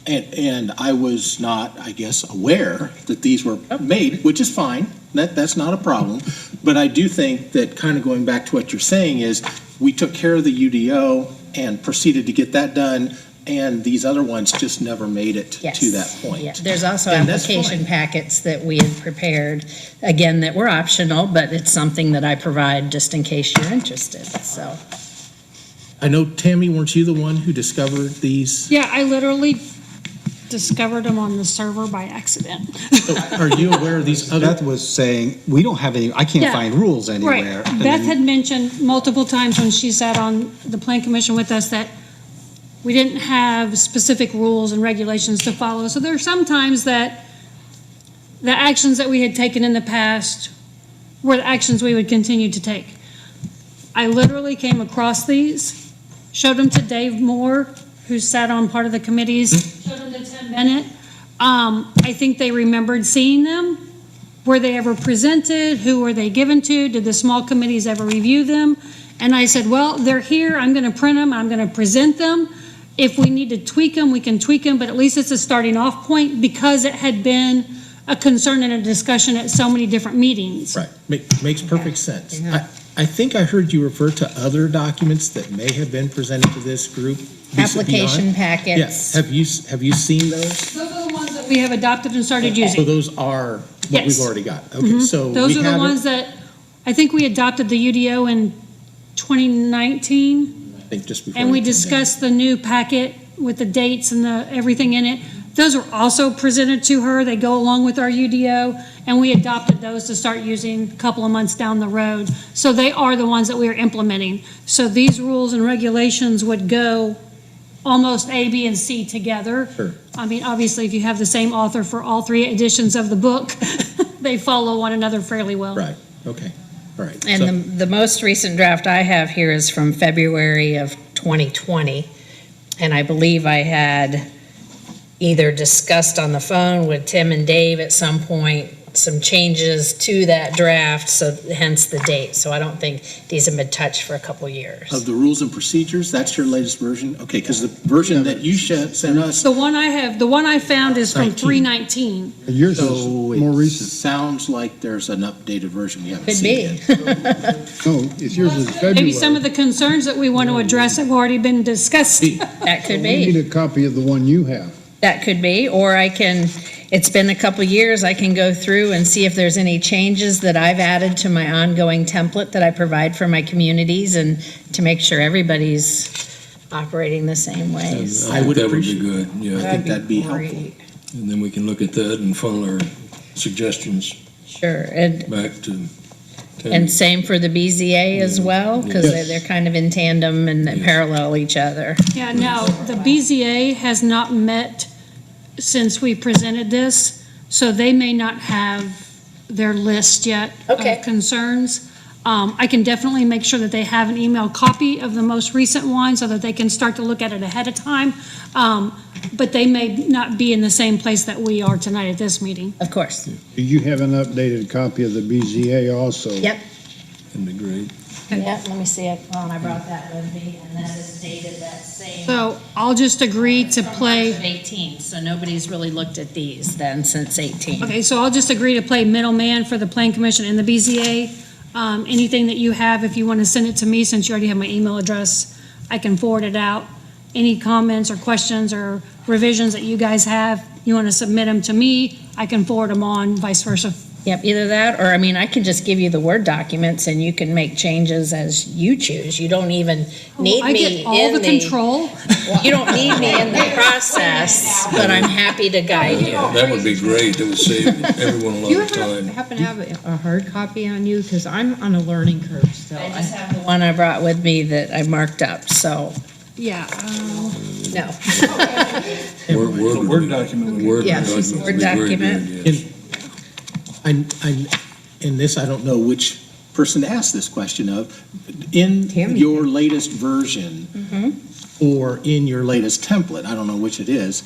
And I was not, I guess, aware that these were made, which is fine. That's not a problem. But I do think that, kind of going back to what you're saying, is we took care of the UDO and proceeded to get that done, and these other ones just never made it to that point. Yeah. There's also And that's application fine. packets that we had prepared, again, that were optional, but it's something that I provide just in case you're interested, so. I know, Tammy, weren't you the one who discovered these? Yeah, I literally discovered them on the server by accident. Are you aware of these other? Beth was saying, we don't have any, I can't Yeah. find rules anywhere. Right. And Beth then- had mentioned multiple times when she sat on the Plan Commission with us that we didn't have specific rules and regulations to follow. So there are some times that the actions that we had taken in the past were the actions we would continue to take. I literally came across these, showed them to Dave Moore, who sat on part of the committees, showed them to Tim Bennett. I think they remembered seeing them. Were they ever presented? Who were they given to? Did the small committees ever review them? And I said, well, they're here. I'm going to print them. I'm going to present them. If we need to tweak them, we can tweak them, but at least it's a starting off point because it had been a concern and a discussion at so many different meetings. Right, makes perfect sense. Yeah. I think I heard you refer to other documents that may have been presented to this group. Application beyond. packets. Yes, have you seen those? Those are the ones that we have adopted and started So using. those are what we've Yes. already got? Okay, Mhm. so Those we are the have it- ones that, I think we adopted the UDO in 2019. I think just before. And we the pandemic. discussed the new packet with the dates and everything in it. Those were also presented to her. They go along with our UDO, and we adopted those to start using a couple of months down the road. So they are the ones that we are implementing. So these rules and regulations would go almost A, B, and C together. Sure. I mean, obviously, if you have the same author for all three editions of the book, they follow one another fairly well. Right, okay, all right. And So- the most recent draft I have here is from February of 2020. And I believe I had either discussed on the phone with Tim and Dave at some point some changes to that draft, so hence the date. So I don't think these have been touched for a couple years. Of the rules and procedures, that's your latest version? Okay, because the version that you sent us. The one I found is from 19. 319. Yours is So more it recent. sounds like there's an updated version we haven't Could seen be. yet. No, if yours is February. Maybe some of the concerns that we want to address have already been discussed. That could We be. need a copy of the one you have. That could be, or I can, it's been a couple years, I can go through and see if there's any changes that I've added to my ongoing template that I provide for my communities, and to make sure everybody's operating the same ways. I think that would be good, I yeah. think that'd be helpful. And then we can look at that and funnel our suggestions Sure, and back to Tammy. And same for the BZA as well, because Yes. they're kind of in tandem and they parallel each other. Yeah, no, the BZA has not met since we presented this, so they may not have their list yet Okay. of concerns. I can definitely make sure that they have an email copy of the most recent one so that they can start to look at it ahead of time. But they may not be in the same place that we are tonight at this meeting. Of course. Do you have an updated copy of the BZA also? Yep. That'd be great. Yeah, let me see it. I brought that with me, and that is dated that same. So I'll just agree to play. 18, so nobody's really looked at these then since 18. Okay, so I'll just agree to play middleman for the Plan Commission and the BZA. Anything that you have, if you want to send it to me, since you already have my email address, I can forward it out. Any comments or questions or revisions that you guys have, you want to submit them to me, I can forward them on, vice versa. Yep, either that, or I mean, I can just give you the Word documents and you can make changes as you choose. You don't even need I me get all the control. You don't need me in the process, but I'm happy to guide you. That would be great, that would save everyone a Do you lot of time. happen to have a hard copy on you? Because I'm on a learning curve still. I just have the one I brought with me that I marked up, so, Yeah. no. Word document would be- Word Yeah, document would Word be very document. good, yes. In this, I don't know which person to ask this question of. In Tammy. your latest version, Mm-hmm. or in your latest template, I don't know which it is,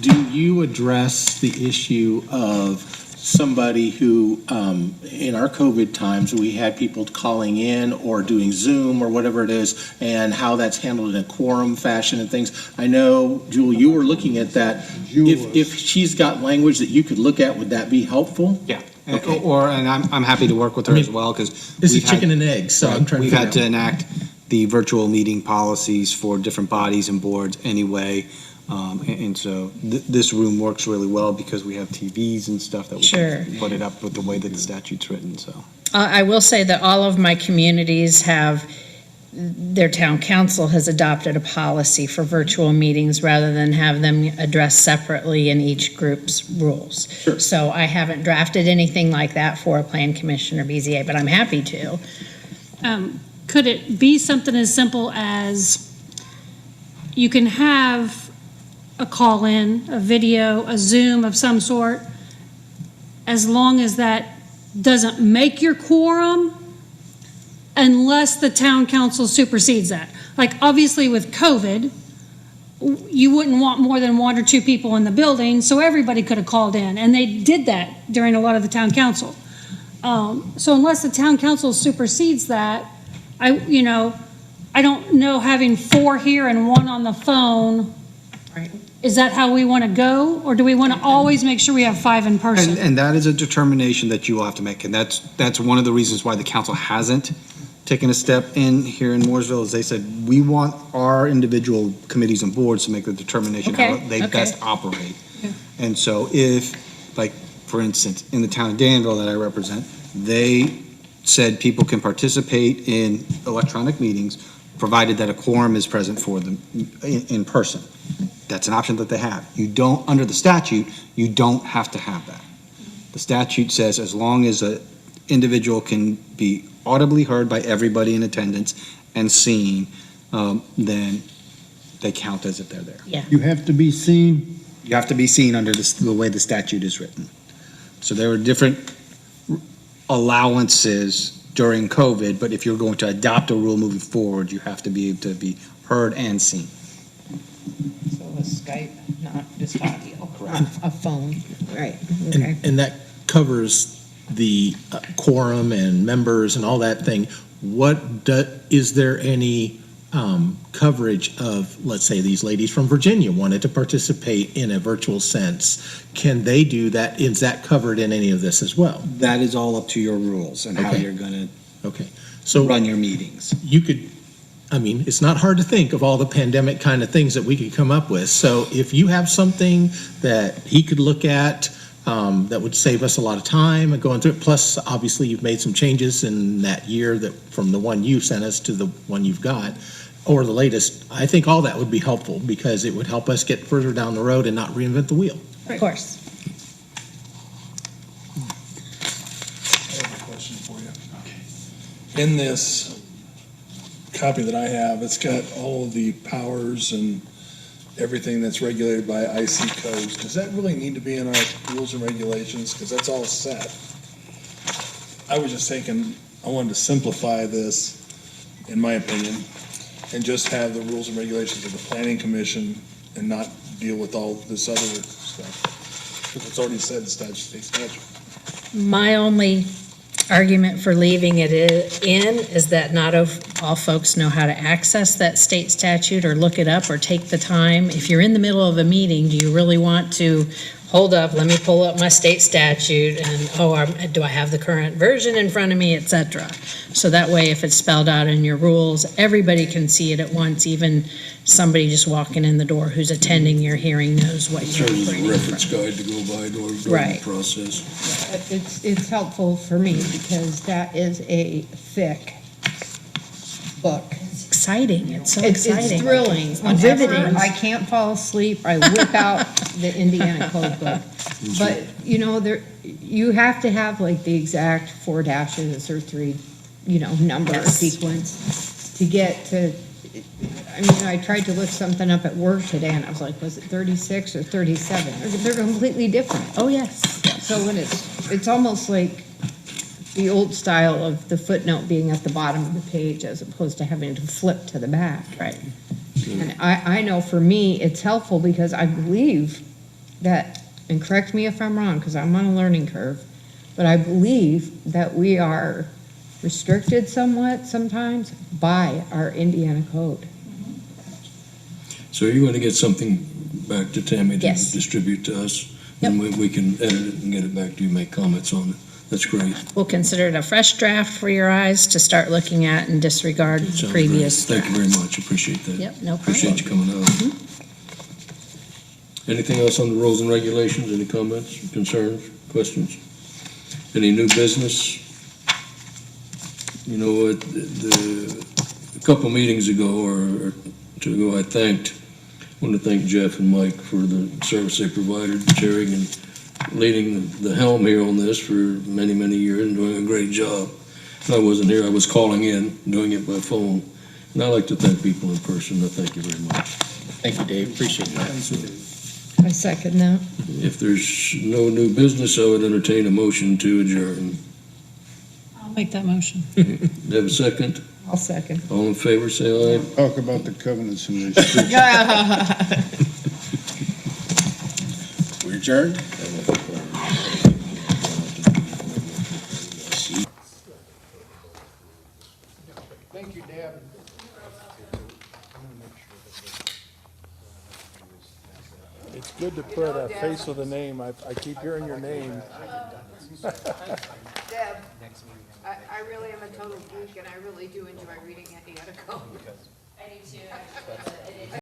do you address the issue of somebody who, in our COVID times, we had people calling in or doing Zoom or whatever it is, and how that's handled in a quorum fashion and things? I know, Jewel, you were looking at that. If she's got language that you could look at, would that be helpful? Yeah, Okay. and I'm happy to work with her as well, because. This is chicken and egg, so I'm trying to We've figure had to out. enact the virtual meeting policies for different bodies and boards anyway. And so this room works really well because we have TVs and stuff that we Sure. can put it up with the way that the statute's written, so. I will say that all of my communities have, their town council has adopted a policy for virtual meetings rather than have them addressed separately in each group's rules. Sure. So I haven't drafted anything like that for a plan commission or BZA, but I'm happy to. Could it be something as simple as you can have a call-in, a video, a Zoom of some sort, as long as that doesn't make your quorum, unless the town council supersedes that. Like, obviously with COVID, you wouldn't want more than one or two people in the building, so everybody could have called in, and they did that during a lot of the town council. So unless the town council supersedes that, I don't know, having 4 here and 1 on the phone. Right. Is that how we want to go, or do we want to always make sure we have 5 in person? And that is a determination that you will have to make, and that's one of the reasons why the council hasn't taken a step in here in Mooresville, is they said, we want our individual committees and boards to make the determination how Okay, they okay. best operate. And so if, like, for instance, in the town of Danville that I represent, they said people can participate in electronic meetings, provided that a quorum is present for them in person. That's an option that they have. You don't, under the statute, you don't have to have that. The statute says as long as an individual can be audibly heard by everybody in attendance and seen, then they count as if they're there. Yeah. You have to be seen. You have to be seen under the way the statute is written. So there were different allowances during COVID, but if you're going to adopt a rule moving forward, you have to be able to be heard and seen. So a Skype, not just audio. Correct. A phone, right, okay. And that covers the quorum and members and all that thing. Is there any coverage of, let's say, these ladies from Virginia wanted to participate in a virtual sense? Can they do that? Is that covered in any of this as well? That is all up to your rules and how Okay. you're going Okay. to run your meetings. You could, I mean, it's not hard to think of all the pandemic kind of things that we could come up with. So if you have something that he could look at, that would save us a lot of time and going through it. Plus, obviously, you've made some changes in that year that from the one you sent us to the one you've got, or the latest. I think all that would be helpful because it would help us get further down the road and not reinvent the wheel. Of course. I have a question for you. In this copy that I have, it's got all of the powers and everything that's regulated by IC codes. Does that really need to be in our rules and regulations? Because that's all set. I was just thinking, I wanted to simplify this, in my opinion, and just have the rules and regulations of the planning commission and not deal with all this other stuff. Because it's already said in state statute. My only argument for leaving it in is that not all folks know how to access that state statute or look it up or take the time. If you're in the middle of a meeting, do you really want to hold up, let me pull up my state statute and, do I have the current version in front of me, et cetera. So that way, if it's spelled out in your rules, everybody can see it at once, even somebody just walking in the door who's attending your hearing knows what you're There's a operating reference from. guide to go by during the Right. process. It's helpful for me because that is a thick book. It's exciting, it's so It's exciting. thrilling. Riveting. Whenever I can't fall asleep, I whip out the Indiana code book. But, you know, you have to have like the exact 4 dashes or 3, number Yes. sequence to get to, I mean, I tried to look something up at work today and I was like, was it 36 or 37? They're completely different. Oh, yes. So when it's almost like the old style of the footnote being at the bottom of the page as opposed to having to flip to the back. Right. And I know for me, it's helpful because I believe that, and correct me if I'm wrong, because I'm on a learning curve, but I believe that we are restricted somewhat sometimes by our Indiana code. So you're going to get something back to Tammy to Yes. distribute to us? And we can edit it and get it back to you, make comments on it. That's great. We'll consider it a fresh draft for your eyes to start looking at and disregard Sounds previous great. Thank you drafts. very much, appreciate that. Yep, no problem. Appreciate you coming out. Anything else on the rules and regulations? Any comments, concerns, questions? Any new business? You know what, a couple meetings ago or 2 ago, I want to thank Jeff and Mike for the service they provided, chairing and leading the helm here on this for many, many years and doing a great job. I wasn't here, I was calling in, doing it by phone. And I like to thank people in person. I thank you very much. Thank you, Dave. Appreciate that. I second that. If there's no new business, I would entertain a motion to adjourn. I'll make that motion. Do you have a second? I'll second. All in favor, say aye. Talk about the covenants and restrictions. We're adjourned. Thank you, Deb. It's good to put a face with a name. I keep hearing your name. Deb, I really am a total geek and I really do enjoy reading Indiana code. I do too.